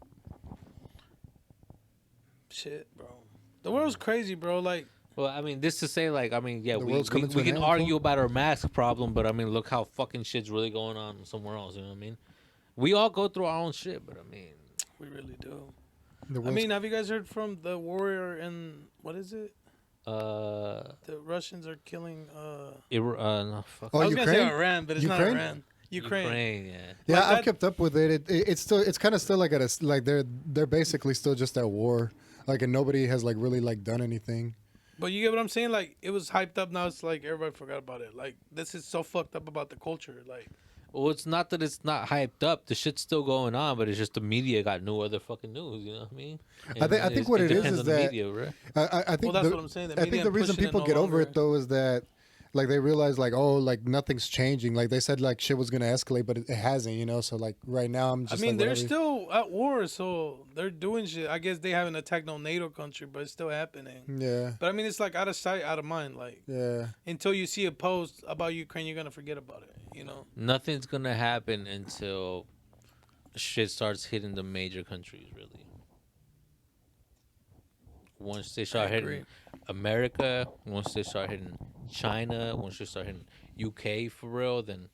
Shit, bro. The world's crazy, bro. Like. Well, I mean, this to say, like, I mean, yeah, The we world's coming to we an can end, argue fool. about our mask problem, but I mean, look how fucking shit's really going on somewhere else. You know what I mean? We all go through our own shit, but I mean, We really do. the I world's- mean, have you guys heard from the warrior in what is it? uh, The Russians are killing. no, fuck. Oh, I was gonna say Ukraine? Iran, but it's Ukraine? not Iran. Ukraine. yeah. Yeah, Like I've that- kept up with it. It's still, it's kind of still like like they're basically still just at war, like, and nobody has like really like done anything. But you get what I'm saying? Like, it was hyped up. Now it's like everybody forgot about it. Like, this is so fucked up about the culture. Like, Well, it's not that it's not hyped up. The shit's still going on, but it's just the media got no other fucking news. You know what I mean? I think what it is depends is on the that media, right? I think well, that's what I'm saying. The I think media the reason pushing it people no get over longer. it though is that like they realize like, oh, like nothing's changing. Like they said like shit was gonna escalate, but it hasn't, you know. So like right now I'm I just mean, like, they're whatever. still at war, so they're doing shit. I guess they haven't attacked no NATO country, but it's still happening. Yeah. But I mean, it's like out of sight, out of mind. Like, Yeah. until you see a post about Ukraine, you're gonna forget about it. You know? Nothing's gonna happen until shit starts hitting the major countries. Really, once they start hitting agree. America, once they start hitting China, once they start hitting UK for real, then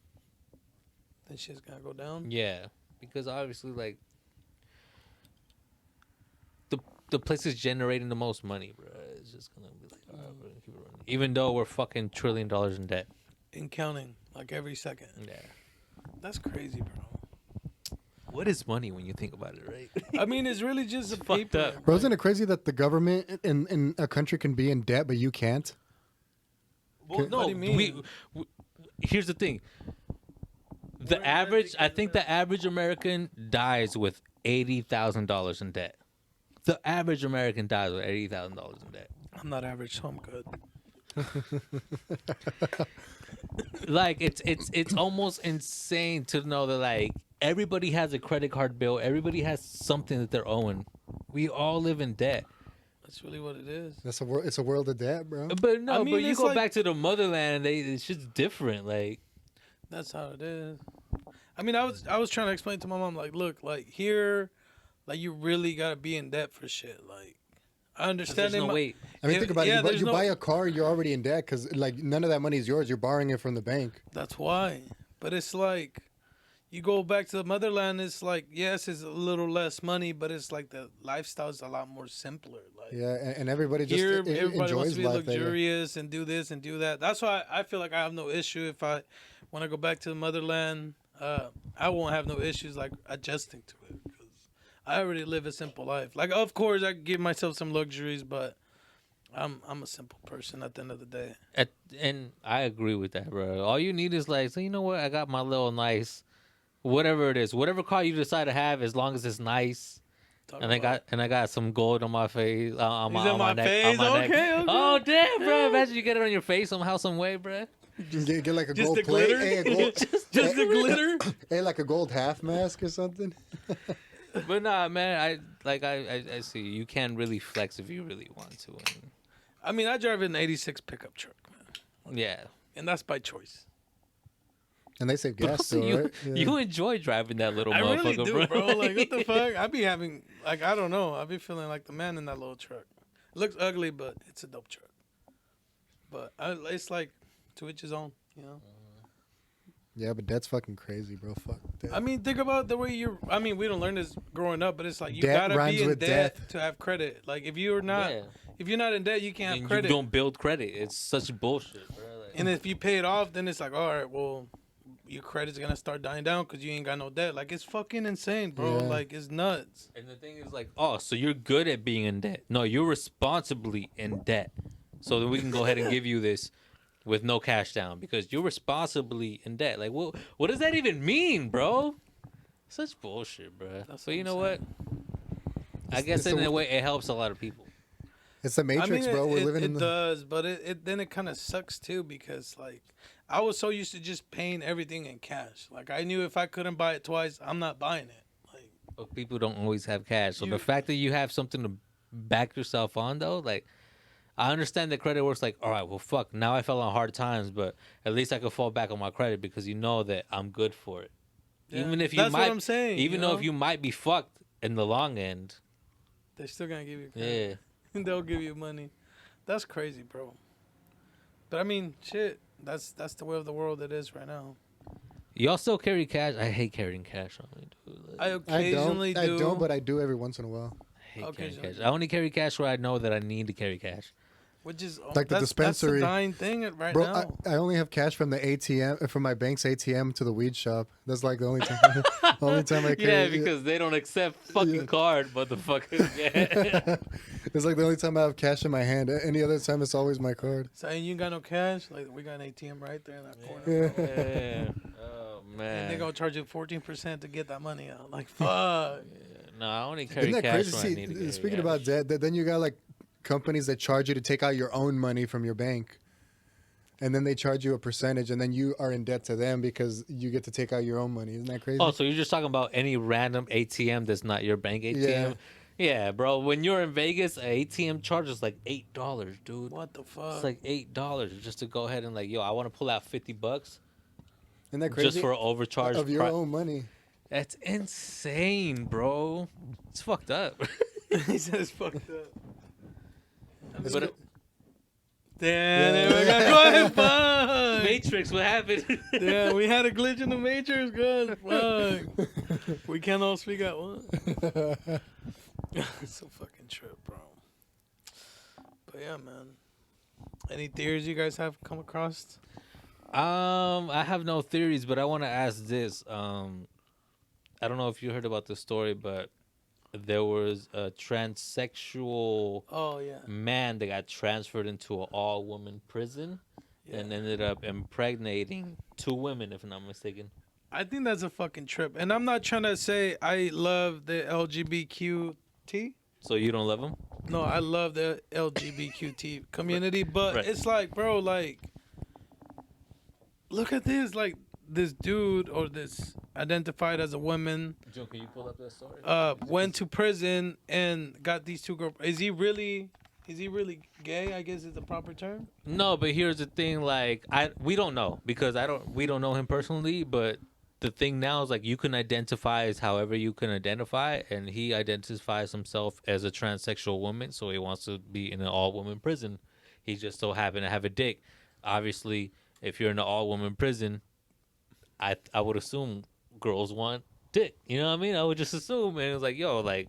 Then shit's gonna go down. yeah, because obviously like the place is generating the most money, bro. It's just gonna be like, all right, we're gonna keep it running, even though we're fucking $1 trillion in debt. And counting, like every second. Yeah. That's crazy, bro. What is money when you think about it, right? I mean, it's really just a It's fucked paper. up. Bro, isn't it crazy that the government in a country can be in debt but you can't? Well, What no, do you mean? we here's the thing. The average, I think the average American dies with $80,000 in debt. The average American dies with $80,000 in debt. I'm not average, so I'm good. Like it's almost insane to know that like everybody has a credit card bill, everybody has something that they're owing. We all live in debt. That's really what it is. That's a world. It's a world of debt, bro. But no, I mean, but you it's go like- back to the motherland, it's just different. Like That's how it is. I mean, I was trying to explain to my mom, like, look, like here, like you really gotta be in debt for shit. Like, I understand. there's no they way. I mean, Yeah, think about yeah, it. You, buy, there's you no- buy a car, you're already in debt because like none of that money is yours. You're borrowing it from the bank. That's why. But it's like, you go back to the motherland. It's like, yes, it's a little less money, but it's like the lifestyle's a lot more simpler. Like Yeah, and everybody just here, e- everybody wants enjoys to be life. there. luxurious and do this and do that. That's why I feel like I have no issue if I want to go back to the motherland. I won't have no issues like adjusting to it because I already live a simple life. Like, of course, I give myself some luxuries, but I'm a simple person at the end of the day. And I agree with that, bro. All you need is like, so you know what? I got my little nice, whatever it is, whatever car you decide to have, as long as it's nice. Talk And I about got some gold on my face, on He's my, on on my my neck, face? on my neck. Okay, okay. Oh damn, bro! Imagine you get it on your face somehow, some way, bro. Just get like a Just gold the plate. glitter? Hey, a gold, just the glitter. hey, like a gold half mask or something. But nah, man, I see you can really flex if you really want to. And I mean, I drive an '86 pickup truck, man, yeah, and that's by choice. And they save but gas also still, you right? Yeah. you enjoy driving that little I motherfucker, really do, bro. Like, what the Like- fuck? I be having, like, I don't know. I be feeling like the man in that little truck. It looks ugly, but it's a dope truck. But it's like to each his own, you know. Yeah, but that's fucking crazy, bro. Fuck that. I mean, think about the way you. I mean, we don't learn this growing up, but it's like you Debt gotta rhymes be in with debt death. to have credit. Like, if you're not, Yeah. if you're not in debt, you can't And have you credit. don't build credit. It's such bullshit, bro. Like, And if you pay it off, then it's like, all right, well, your credit's gonna start dying down because you ain't got no debt. Like, it's fucking insane, bro. Yeah. Like, it's nuts. and the thing is like, oh, so you're good at being in debt. No, you're responsibly in debt. So then we can go ahead and give you this with no cash down because you're responsibly in debt. Like, what does that even mean, bro? Such bullshit, bro. That's But what you I'm know what? I It's- guess it's in a- a way it helps a lot of people. It's the Matrix, bro. We're living in it the. does, but it then it kind of sucks too because like I was so used to just paying everything in cash. Like I knew if I couldn't buy it twice, I'm not buying it. Like But people don't always have cash. So You- the fact that you have something to back yourself on, though, like, I understand that credit works like, all right, well, fuck, now I fell on hard times, but at least I could fall back on my credit because you know that I'm good for it. yeah. Even if you that's might, what I'm saying. even you though know? if you might be fucked in the long end, they're still gonna give you credit. yeah. They'll give you money. That's crazy, bro. But I mean, shit. That's the way of the world it is right now. Y'all still carry cash? I hate carrying cash on me, dude. Like, I I occasionally don't. I do. don't, but I do every once in a while. I hate carrying occasionally cash. do. I only carry cash where I know that I need to carry cash. Which is Like the dispensary. That's a dying thing right Bro, now. I only have cash from the ATM, from my bank's ATM to the weed shop. That's like the only time, only time I can. Yeah, because they don't accept fucking card, motherfucker. Yeah. It's like the only time I have cash in my hand. Any other time, it's always my card. So you ain't got no cash? Like we got an ATM right there in that corner. Yeah. Oh man. And they gonna charge you 14% to get that money out. Like fuck. No, I only carry Isn't that cash crazy? when I need to See, carry speaking cash. about that, then you got like companies that charge you to take out your own money from your bank. And then they charge you a percentage, and then you are in debt to them because you get to take out your own money. Isn't that crazy? Oh, so you're just talking about any random ATM that's not your bank ATM? Yeah, bro. When you're in Vegas, an ATM charges like $8, dude. What the fuck? It's like $8 just to go ahead and like, yo, I want to pull out $50 Isn't that crazy? just for an overcharge of your own money. That's insane, bro. It's fucked up. He said it's fucked up. But Damn, we got go ahead, fuck. Matrix, what happened? Yeah, we had a glitch in the Matrix. Good, fuck. We can't all speak at once. It's a fucking trip, bro. But yeah, man. Any theories you guys have come across? I have no theories, but I want to ask this. I don't know if you heard about this story, but there was a transsexual man that got transferred into an all-woman prison and ended up impregnating 2 women, if I'm not mistaken. I think that's a fucking trip. And I'm not trying to say I love the LGBTQT. So you don't love him? No, I love the LGBTQT community, but it's like, bro, like, look at this. Like, this dude or this identified as a woman Joe, can you pull up that story? went to prison and got these 2 girls. Is he really gay? I guess is the proper term. No, but here's the thing. Like, we don't know because we don't know him personally. But the thing now is like you can identify as however you can identify, and he identifies himself as a transsexual woman, so he wants to be in an all-woman prison. He just so happened to have a dick. Obviously, if you're in an all-woman prison, I would assume girls want dick. You know what I mean? I would just assume, and it was like, yo, like,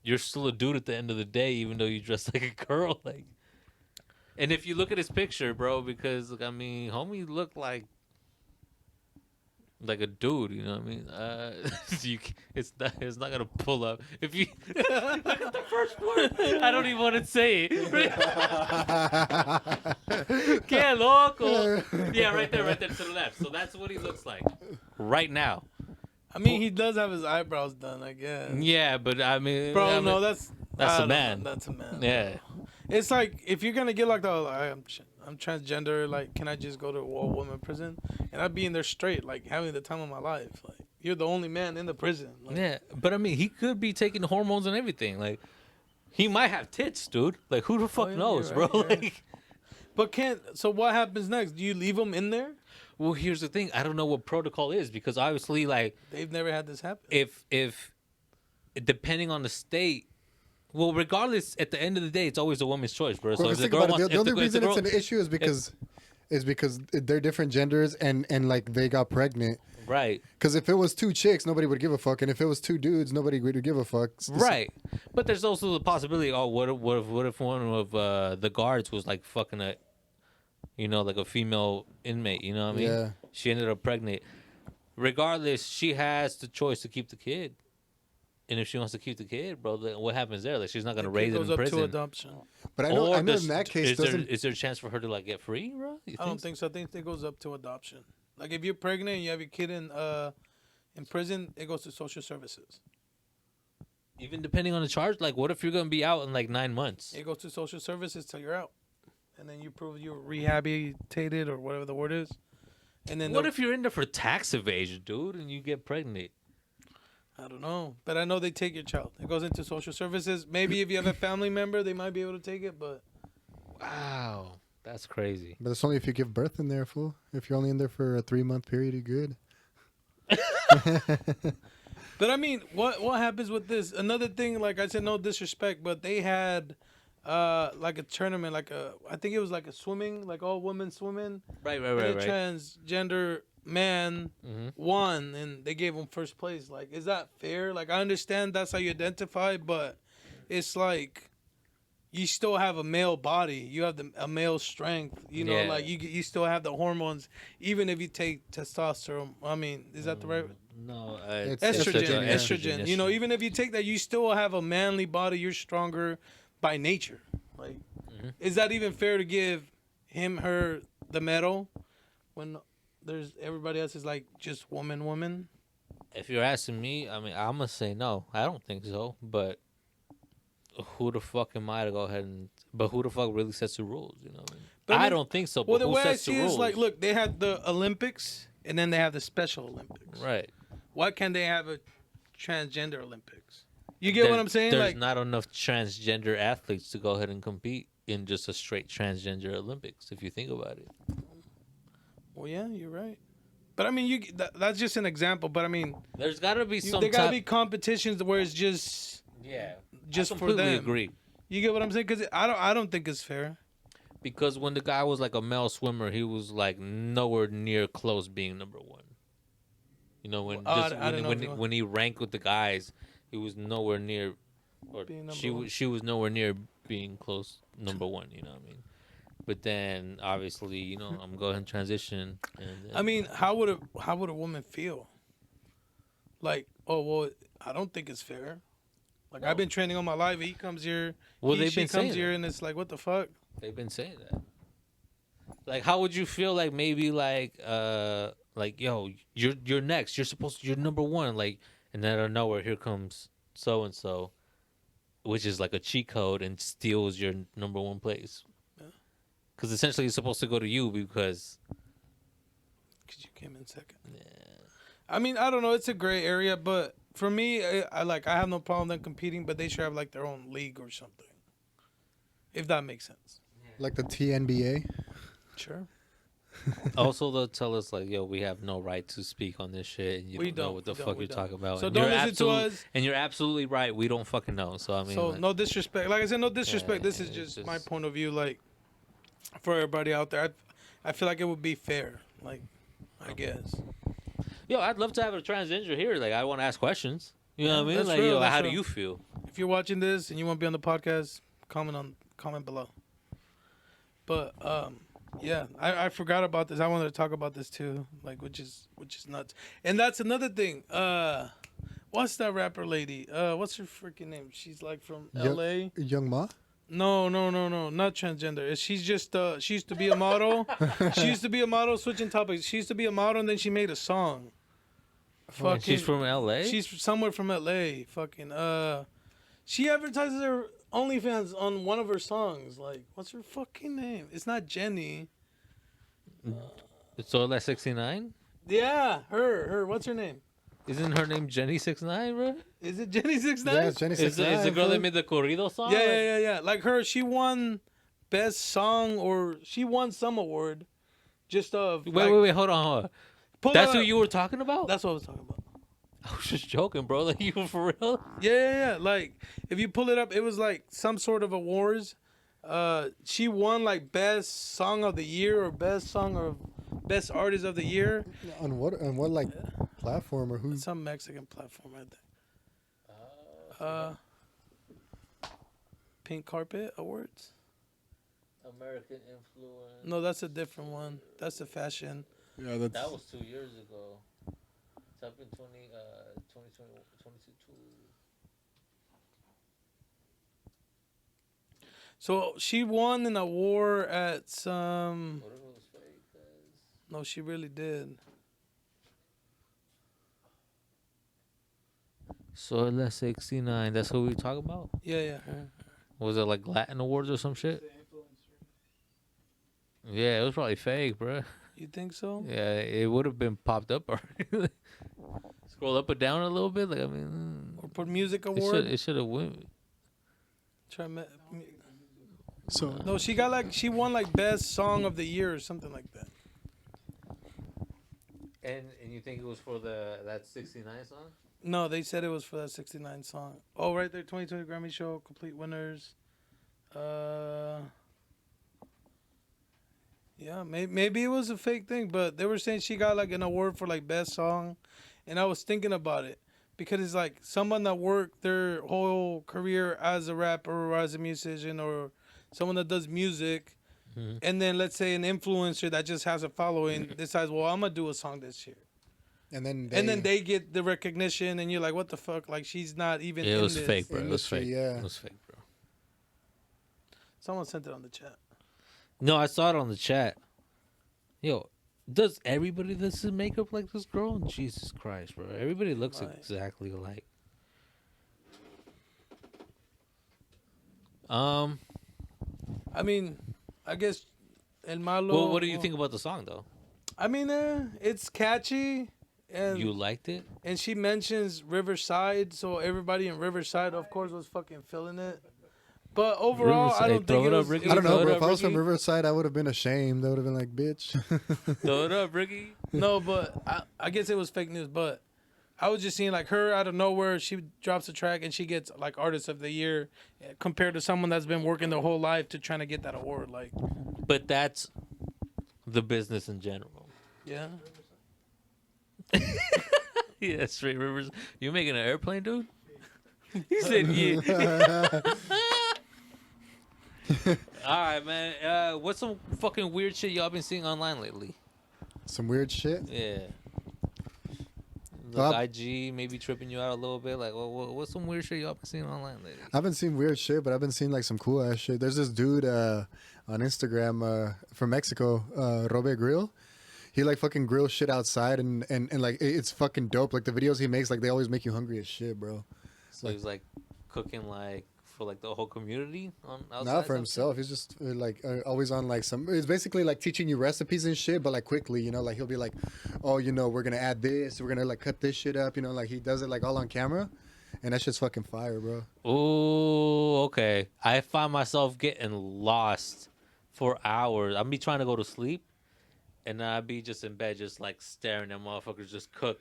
you're still a dude at the end of the day, even though you dress like a girl. Like, and if you look at his picture, bro, because I mean, homie looked like a dude. You know what I mean? It's not gonna pull up. If you look at the first word, I don't even want to say it. Que loco. Yeah, right there to the left. So that's what he looks like right now. I mean, he does have his eyebrows done, I guess. Yeah, but I mean, Bro, no, that's a man. That's a man. Yeah. It's like if you're gonna get like I'm transgender, like can I just go to a all woman prison and I'd be in there straight, like having the time of my life. Like you're the only man in the prison. Like, yeah, but I mean, he could be taking hormones and everything. Like, he might have tits, dude. Like, who the fuck knows, right, bro? yeah. Like, but so what happens next? Do you leave them in there? well, here's the thing. I don't know what protocol is because obviously, like, They've never had this happen. if depending on the state. Well, regardless, at the end of the day, it's always a woman's choice, bro. So Well, if the think girl about wants, it. The only reason it's an if, issue is because they're different genders and like they got pregnant. right, Because if it was 2 chicks, nobody would give a fuck, and if it was 2 dudes, nobody would give a fuck. right. But there's also the possibility. Oh, what if one of the guards was like fucking a, like a female inmate? You know what I mean? Yeah. She ended up pregnant. Regardless, she has the choice to keep the kid. And if she wants to keep the kid, bro, then what happens there? Like, she's not gonna raise it in goes up prison. to adoption. But I know in that case, is there a chance for her to like get free, bro? I don't think so. I think it goes up to adoption. Like if you're pregnant and you have your kid in prison, it goes to social services. Even depending on the charge, like, what if you're gonna be out in like 9 months? It goes to social services till you're out, and then you prove you're rehabilitated or whatever the word is. And then What if you're in there for tax evasion, dude, and you get pregnant? I don't know, but I know they take your child. It goes into social services. Maybe if you have a family member, they might be able to take it, but Wow, that's crazy. But it's only if you give birth in there, fool. If you're only in there for a 3-month period, you're good. But I mean, what happens with this? Another thing, like I said, no disrespect, but they had like a tournament, I think it was like a swimming, like all women swimming. Right. And a transgender man won, and they gave him first place. Like, is that fair? Like, I understand that's how you identify, but it's like, you still have a male body. You have a male strength. You know, Yeah. like you still have the hormones, even if you take testosterone. I mean, is that the right? No, It's Estrogen, yeah. estrogen. You know, even if you take that, you still have a manly body. You're stronger by nature. Like, is that even fair to give her the medal when there's everybody else is like just woman? If you're asking me, I mean, I'm gonna say no. I don't think so. But who the fuck am I to go ahead and? But who the fuck really sets the rules? You know what I mean? But I I mean, don't think so. Well, But the who way I sets the see it rules? is like, look, they have the Olympics and then they have the Special Olympics. Right. Why can't they have a transgender Olympics? You get what I'm saying? There's Like, not enough transgender athletes to go ahead and compete in just a straight transgender Olympics. If you think about it. well, yeah, you're right. But I mean, that's just an example. But I mean, There's got to be some. there gotta be competitions where it's just Yeah. just I for completely them. agree. You get what I'm saying? Because I don't think it's fair. Because when the guy was like a male swimmer, he was like nowhere near close being number one. You know, when I just don't know. when he ranked with the guys, he was nowhere near, or Being number she one. was nowhere near being close number one. You know what I mean? But then obviously, you know, I'm going to transition. And I mean, how would a woman feel? Like, oh well, I don't think it's fair. Like, I've been training all my life. He comes here. Well, she they've been comes saying here, that. and it's like, what the fuck? They've been saying that. Like, how would you feel? Like maybe like yo, you're next. You're number one. Like, and then out of nowhere, here comes so and so, which is like a cheat code and steals your number one place. Because essentially, it's supposed to go to you because. Because you came in second. I mean, I don't know. It's a gray area, but for me, I have no problem them competing, but they should have like their own league or something. If that makes sense. Like the TNBA. Sure. Also, they'll tell us like, "Yo, we have no right to speak on this shit, and you We don't know don't. what the We fuck don't. We you're don't. talking about." So And don't you're listen to us. And you're absolutely right. We don't fucking know. So I mean, So like, no disrespect. Like I said, no disrespect. Yeah, This is it's just my just- point of view. Like for everybody out there, I feel like it would be fair. Like I guess. yo, I'd love to have a transgender here. Like, I want to ask questions. You know what I mean? that's Like, real, yo, that's how real. do you feel? If you're watching this and you want to be on the podcast, comment below. But yeah, I forgot about this. I wanted to talk about this too, like which is nuts. And that's another thing. What's that rapper lady? What's her freaking name? She's like from L.A. Young Ma. No, not transgender. She's just she used to be a model. She used to be a model. Switching topics. She used to be a model, and then she made a song. Fucking, She's from L.A.? She's somewhere from L.A. Fucking she advertises her OnlyFans on one of her songs. Like, what's her fucking name? It's not Jenny. So that's 69? Yeah, her. What's her name? Isn't her name Jenny 69, bro? Is it Jenny 69? Yeah, it's Jenny Is the girl that made the corrido song? Yeah. Like her, she won best song or she won some award. Just Wait, hold on. That's who you were talking about? That's what I was talking about. I was just joking, bro. Like, you were for real? Yeah. Like, if you pull it up, it was like some sort of awards. She won like best song of the year or best artist of the year. On what like platform or who? Some Mexican platform, I think. Pink Carpet Awards. American Influence. No, that's a different one. That's the fashion. Yeah, that's. That was 2 years ago. It's up in 2022. So she won an award at some. What if it was fake? No, she really did. So let's 69. That's who we talk about? Yeah. Her. Was it like Latin Awards or some shit? Yeah, it was probably fake, bro. You think so? Yeah, it would have been popped up already. Scroll up or down a little bit. Like, I mean, Or put music award. it should have went. So No, she won like best song of the year or something like that. And you think it was for that 69 song? No, they said it was for that 69 song. Oh, right there, 2020 Grammy Show, complete winners. Yeah, maybe it was a fake thing, but they were saying she got like an award for like best song, and I was thinking about it because it's like someone that worked their whole career as a rapper or as a musician or someone that does music, and then let's say an influencer that just has a following decides, well, I'm gonna do a song this year. And then They get the recognition, and you're like, what the fuck? Like, she's not even It in was this. fake, bro. It was industry, fake. yeah. It was fake, bro. Someone sent it on the chat. No, I saw it on the chat. Yo, does everybody that's in makeup like this girl? Jesus Christ, bro. Everybody looks Right. exactly alike. I mean, I guess El Malo. Well, what do you think about the song, though? I mean, it's catchy, and You liked it? and she mentions Riverside, so everybody in Riverside, of course, was fucking feeling it. But overall, Riverside, I don't throw think it it up, was. Ricky. it I don't was- know, Throw it bro. up, If I was from Ricky. Riverside, I would have been ashamed. I would have been like, bitch. Throw it up, Ricky. No, but I guess it was fake news. But I was just seeing like her out of nowhere. She drops a track and she gets like Artist of the Year, compared to someone that's been working their whole life to trying to get that award. Like, But that's the business in general. yeah. Yeah, straight rivers. You making an airplane, dude? He said, yeah. All right, man. What's some fucking weird shit y'all been seeing online lately? Some weird shit. Yeah. Well, Like IG maybe tripping you out a little bit. Like, what's some weird shit y'all been seeing online lately? I haven't seen weird shit, but I've been seeing like some cool ass shit. There's this dude on Instagram from Mexico, Robe Grill. He like fucking grills shit outside and like it's fucking dope. Like the videos he makes, like they always make you hungry as shit, bro. So he's like cooking like for like the whole community on outside. Not for something? himself. He's just like always on like some. It's basically like teaching you recipes and shit, but like quickly, you know. Like he'll be like, "Oh, you know, we're gonna add this. We're gonna like cut this shit up." You know, like he does it like all on camera, and that shit's fucking fire, bro. Oh, okay. I find myself getting lost for hours. I'll be trying to go to sleep, and I'll be just in bed, just like staring at motherfuckers just cook.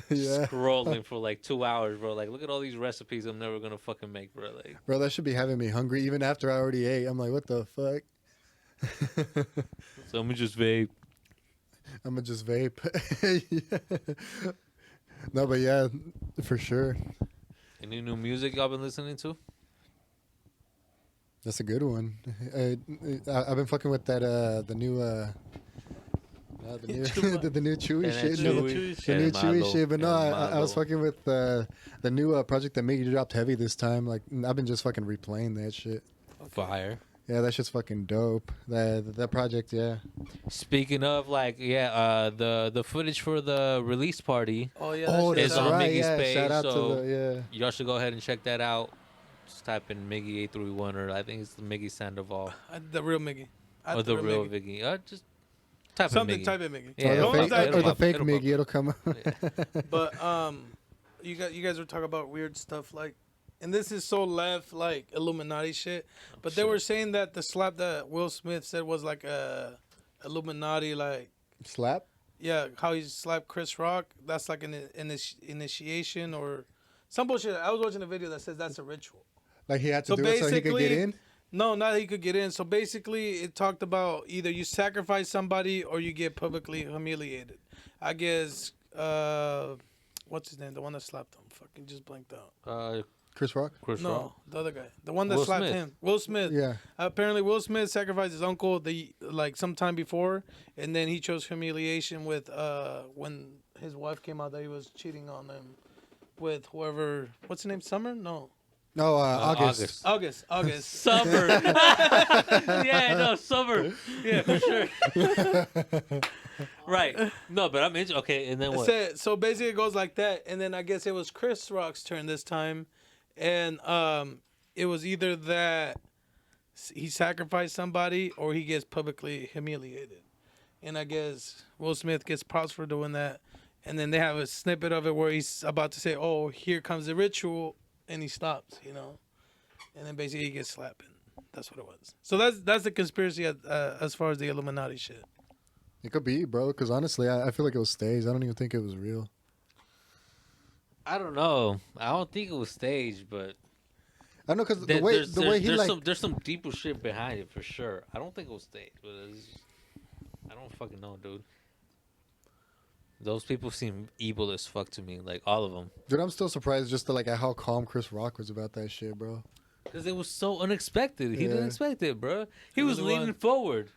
Yeah, Scrolling for like 2 hours, bro. Like, look at all these recipes I'm never gonna fucking make, bro. Like, bro, that should be having me hungry even after I already ate. I'm like, what the fuck? so I'm gonna just vape. I'm gonna just vape. Yeah. No, but yeah, for sure. Any new music y'all been listening to? That's a good one. I've been fucking with that the new the new Chewy And shit. that No, Chewy the new and Chewy Malo, shit. But no, and I was Malo. fucking with the new project that Miggy dropped heavy this time. Like I've been just fucking replaying that shit. Fire. Yeah, that shit's fucking dope. That project, yeah. Speaking of, like, yeah, the footage for the release party, Oh yeah. Oh, that shit's It's that's on out. right. Miggy's Yeah, page, shout out so- to the y'all should go ahead and check that out. Just type in Miggy 831, or I think it's the Miggy Sandoval, The real Miggy. or the real Miggy. Viggy. Just type Something. in Miggy. Type in Miggy. Yeah, or it'll the pop- fake, it'll or the pop- fake it'll Miggy. pop. It'll come up. But you guys were talking about weird stuff like, and this is so left like Illuminati shit. But they shit. were saying that the slap that Will Smith said was like a Illuminati, like, Slap. yeah, how he slapped Chris Rock. That's like an initiation or some bullshit. I was watching a video that says that's a ritual. Like he had to So do it so he could get basically- in. No, not that he could get in. So basically, it talked about either you sacrifice somebody or you get publicly humiliated. I guess, what's his name? The one that slapped him. Fucking just blanked out. Chris Rock. Chris No, Rock. the other guy. The one that Will slapped Smith. him. Will Smith. Yeah. Apparently, Will Smith sacrificed his uncle sometime before, and then he chose humiliation with when his wife came out that he was cheating on him with whoever. What's his name? Summer? No. No, August. August. Summer. Yeah, no, summer. Yeah, for sure. Right. No, but I'm interested. Okay, and then what? So basically, it goes like that, and then I guess it was Chris Rock's turn this time, and it was either that he sacrificed somebody or he gets publicly humiliated, and I guess Will Smith gets props for doing that, and then they have a snippet of it where he's about to say, "Oh, here comes the ritual," and he stops, you know, and then basically he gets slapped. That's what it was. So that's the conspiracy as far as the Illuminati shit. It could be, bro. Because honestly, I feel like it was staged. I don't even think it was real. I don't know. I don't think it was staged, but I don't know because the way he like there's some deeper shit behind it for sure. I don't think it was staged, but I don't fucking know, dude. Those people seem evil as fuck to me, like all of them. Dude, I'm still surprised just to, like at how calm Chris Rock was about that shit, bro. Because it was so unexpected. He didn't Yeah. expect it, bro. He It was really leaning was. forward.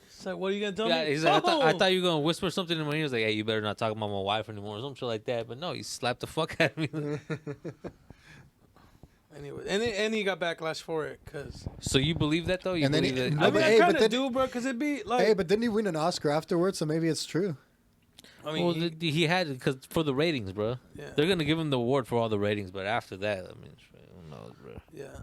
It's like, what are you gonna tell Yeah, me? he's like, I Oh! thought you were gonna whisper something in my ear. He was like, "Hey, you better not talk about my wife anymore," or some shit like that. But no, he slapped the fuck out of me. Anyway, and he got backlash for it, cause So you believe that though? You And then believe he- that? No, I but mean, hey, I but kind then- of do, bro, cause it be like, Hey, but didn't he win an Oscar afterwards? So maybe it's true. I mean, well, he- he had because for the ratings, bro. yeah, They're gonna give him the award for all the ratings, but after that, I mean, who knows, bro? yeah.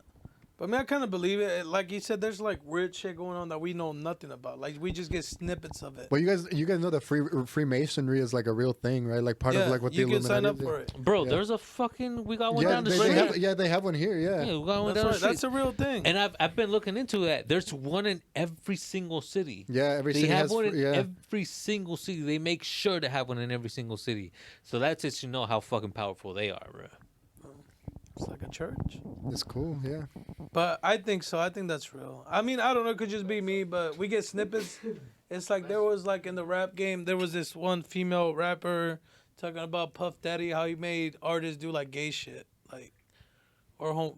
But I mean, I kind of believe it. Like you said, there's like weird shit going on that we know nothing about. Like we just get snippets of it. Well, you guys know that Freemasonry is like a real thing, right? Like part yeah, of like what you the can sign up Illuminati. for it. Bro, Yeah. there's a fucking we got one Yeah, down the they street. they have one here. Yeah. Yeah, we got one That's down the right. street. That's a real thing. And I've been looking into that. There's one in every single city. Yeah, every They city have has. one in Yeah, every single city. They make sure to have one in every single city. So that lets you know how fucking powerful they are, bro. It's like a church. it's cool. Yeah. But I think so. I think that's real. I mean, I don't know. It could just be me, but we get snippets. It's like there was like in the rap game, there was this one female rapper talking about Puff Daddy, how he made artists do like gay shit, like or home,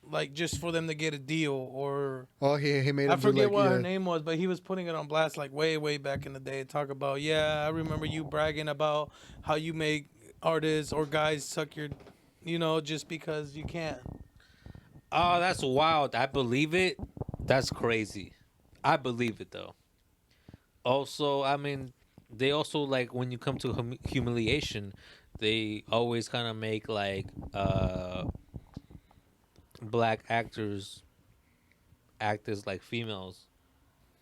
like just for them to get a deal. Or Oh, he made. I him do, forget like, what yeah. her name was, but he was putting it on blast like way back in the day. Talk about, yeah, I remember you bragging about how you make artists or guys suck your, just because you can. Oh, that's wild. I believe it. That's crazy. I believe it though. Also, I mean, they also like when you come to humiliation, they always kind of make like black actors act as like females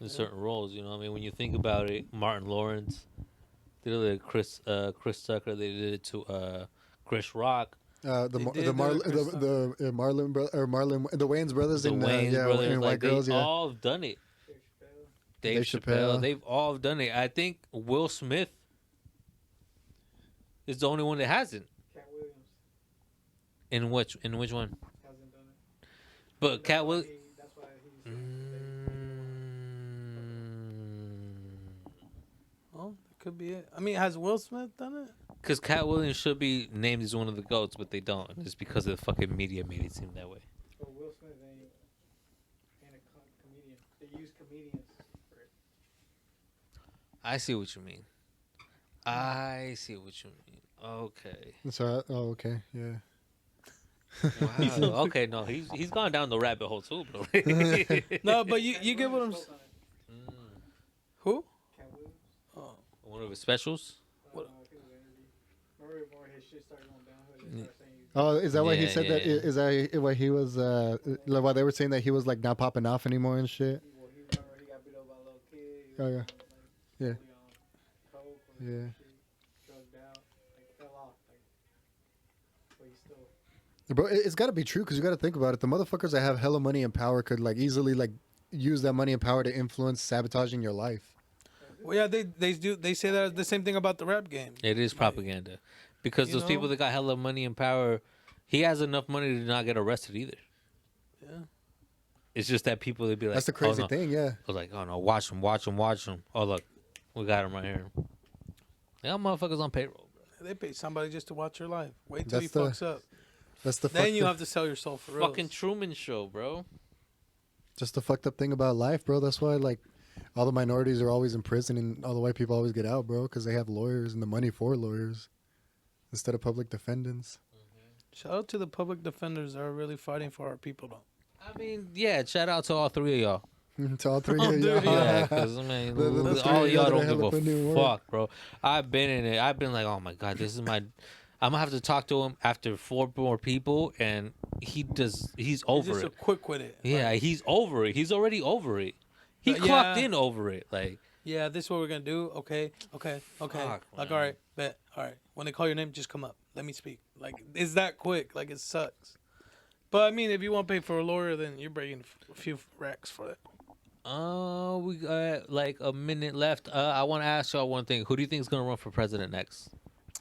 in certain roles. You know what I mean? When you think about it, Martin Lawrence did it to Chris Tucker. They did it to Chris Rock. The They Mar- did the do Mar- it, Chris the Marlon bro- or Marlon the Wayans brothers The in Wayans yeah brothers, in like White Girls. they Yeah. all have done it. Dave Dave Chappelle, Chappelle. they've all done it. I think Will Smith is the only one that hasn't. Cat Williams In which one? hasn't done it. But Cat Will. That's why he's. Oh, that could be it. I mean, has Will Smith done it? Because Cat Williams should be named as one of the goats, but they don't. It's because of the fucking media made it seem that way. But Will Smith ain't a comedian. They use comedians for it. I see what you mean. I see what you mean. Okay. So okay, yeah. Wow. Okay. No, he's gone down the rabbit hole too, bro. No, but you get what I'm saying. Mm. Who? Cat Williams. Oh, One of his specials. I don't know if it was an interview. Remember more his shit started going downhill. They started saying he's Oh, is that why he Yeah, said yeah, that? yeah. Is that why he was? Like, why they were saying that he was like not popping off anymore and shit. well, he remember he got beat up by a little kid. He Oh, was, yeah. like, Yeah. fully on coke or Yeah. shit, drugged out, like fell off, like. But he still. Bro, it's got to be true because you got to think about it. The motherfuckers that have hella money and power could like easily like use that money and power to influence sabotaging your life. well, yeah, they say that the same thing about the rap game. It is propaganda, because You those people know? that got hella money and power, he has enough money to not get arrested either. Yeah. It's just that people they be like, That's the crazy oh, no. thing, yeah. I was like, oh no, watch him. Oh look, we got him right here. Y'all motherfuckers on payroll, bro. They pay somebody just to watch your life. Wait till That's he the- fucks up. That's the Then you fucked have to sell your soul for real. Fucking Truman Show, bro. just the fucked up thing about life, bro. That's why like all the minorities are always in prison and all the white people always get out, bro, because they have lawyers and the money for lawyers instead of public defendants. Shout out to the public defenders that are really fighting for our people, though. I mean, yeah. Shout out to all three of y'all. To all three All of three y'all. of y'all. Yeah, because I mean, The all three of y'all y'all don't that give hella put in a work. fuck, bro. I've been in it. I've been like, oh my god, this is my. I'm gonna have to talk to him after 4 more people, and he's He's over just it. quick with it. Yeah, Like, he's over it. He's already over it. He Yeah. clocked in over it. Like, yeah, this is what we're gonna do. Okay. Fuck, Like, man. all right, bet. All right. When they call your name, just come up. Let me speak. Like, it's that quick. Like, it sucks. But I mean, if you want to pay for a lawyer, then you're breaking a few racks for it. we got like a minute left. I want to ask y'all one thing. Who do you think is gonna run for president next?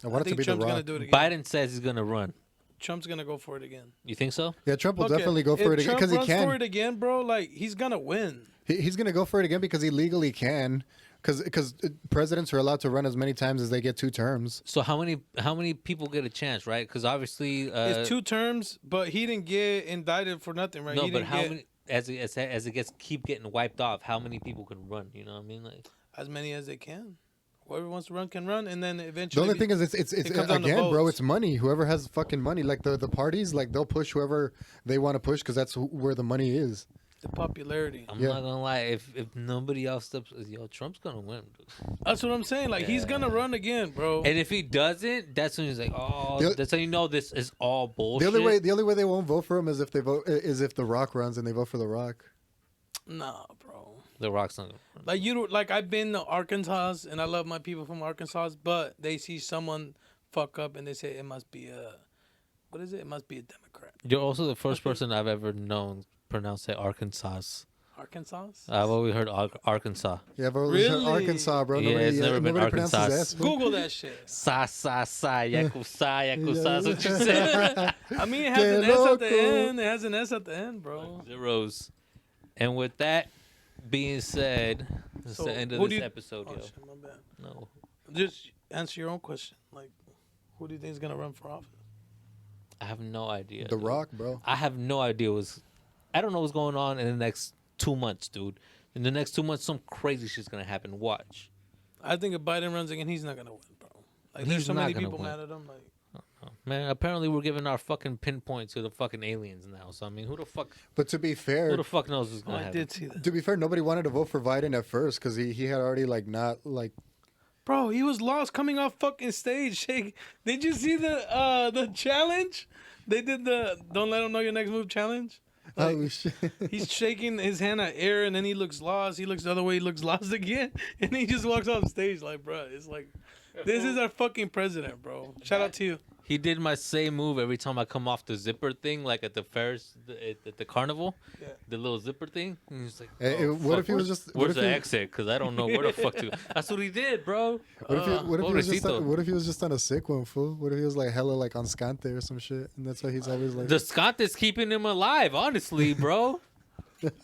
I want it to think be Trump's The gonna Rock. do it again. Biden says he's gonna run. Trump's gonna go for it again. You think so? Yeah, Trump will Okay, definitely go for it again If because he Trump runs for can. it again, bro, like he's gonna win. He's gonna go for it again because he legally can. because presidents are allowed to run as many times as they get 2 terms. So how many people get a chance, right? Because obviously, It's 2 terms, but he didn't get indicted for nothing, right? no, he but didn't how get many as it gets keep getting wiped off? How many people can run? You know what I mean? Like, as many as they can. Whoever wants to run can run, and then The eventually. only thing is, it's it comes down to again, bro. votes. It's money. Whoever has fucking money, like the parties, like they'll push whoever they want to push because that's where the money is. the popularity. I'm Yeah. not gonna lie. If nobody else steps, Trump's gonna win. Dude. That's what I'm saying. Like he's gonna run again, bro. And if he doesn't, that's when he's like, oh, The- that's how you know this is all bullshit. The only way they won't vote for him is if The Rock runs and they vote for The Rock. Nah, bro. The Rock's not gonna run. Like like I've been to Arkansas, and I love my people from Arkansas, but they see someone fuck up, and they say it must be what is it? It must be a Democrat. You're also the first person I've ever known pronounce it Arkansas. Arkansas. I've always heard Arkansas. Yeah, but really? Really? Arkansas, bro. Yeah, Nobody, it's never been nobody pronounces Arkansas. S. Google that shit. Yakuza. That's what you said. I mean, it has an Que S at loco. the end. It has an S at the end, bro. Zeros. And with that being said, it's So, the end of who this do you- episode, Oh, yo. shit, my bad. No. Just answer your own question. Like, who do you think is gonna run for office? I have no idea. The dude. Rock, bro. I have no idea I don't know what's going on in the next 2 months, dude. In the next 2 months, some crazy shit's gonna happen. Watch. I think if Biden runs again, he's not gonna win, bro. Like, He's there's so not many gonna people win. mad at him. Like, Oh, man, apparently we're giving our fucking pinpoint to the fucking aliens now. So I mean, who the fuck But to be fair, knows what's oh, gonna I happen? did see that, to be fair, nobody wanted to vote for Biden at first because he had already not bro. He was lost coming off fucking stage. Shake. Did you see the challenge? They did the "Don't let him know your next move" challenge. Like, oh shit. he's shaking his hand at air, and then he looks lost. He looks the other way. He looks lost again, and he just walks off stage like, bro. It's like, this is our fucking president, bro. Shout out to you. He did my same move every time I come off the zipper thing, like at the fairs, at the carnival, Yeah. the little zipper thing. And he's like, Hey, oh, what fuck, if he was where's- just- where's what if the he- exit? Because I don't know where the fuck to. That's what he did, bro. What if he was just pobrecito. what if he was just on a sick one, fool? What if he was like hella like on Scante or some shit, and that's why he's always like The Scott is keeping him alive, honestly, bro. I don't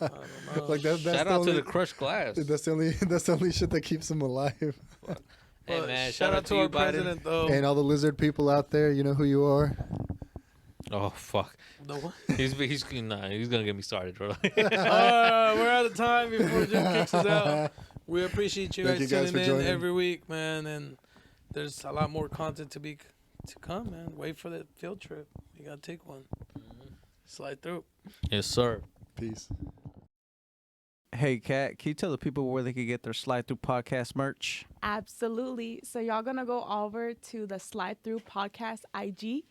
know. like that's Shout the out only, to the crushed glass. that's the only shit that keeps him alive. Hey But man, shout out to you, our Biden. president, though. And all the lizard people out there, you know who you are. Oh fuck, The what? he's gonna get me started, bro. We're out of time before Jim kicks us out. We appreciate you Thank guys you guys tuning for in joining. every week, man. And there's a lot more content to come, man. Wait for the field trip. You gotta take one. Slide through. Yes, sir. Peace. Hey, Kat, can you tell the people where they can get their Slide Through podcast merch? Absolutely. So y'all gonna go over to the Slide Through Podcast IG,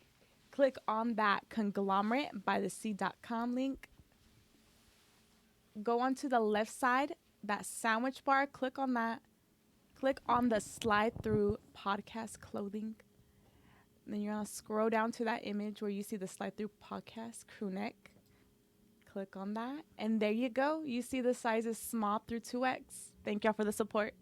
click on that conglomerate by the sea.com link. Go on to the left side, that sandwich bar, click on that. Click on the Slide Through Podcast clothing. Then you're gonna scroll down to that image where you see the Slide Through Podcast crew neck. Click on that, and there you go. You see the size is small through 2X. Thank y'all for the support.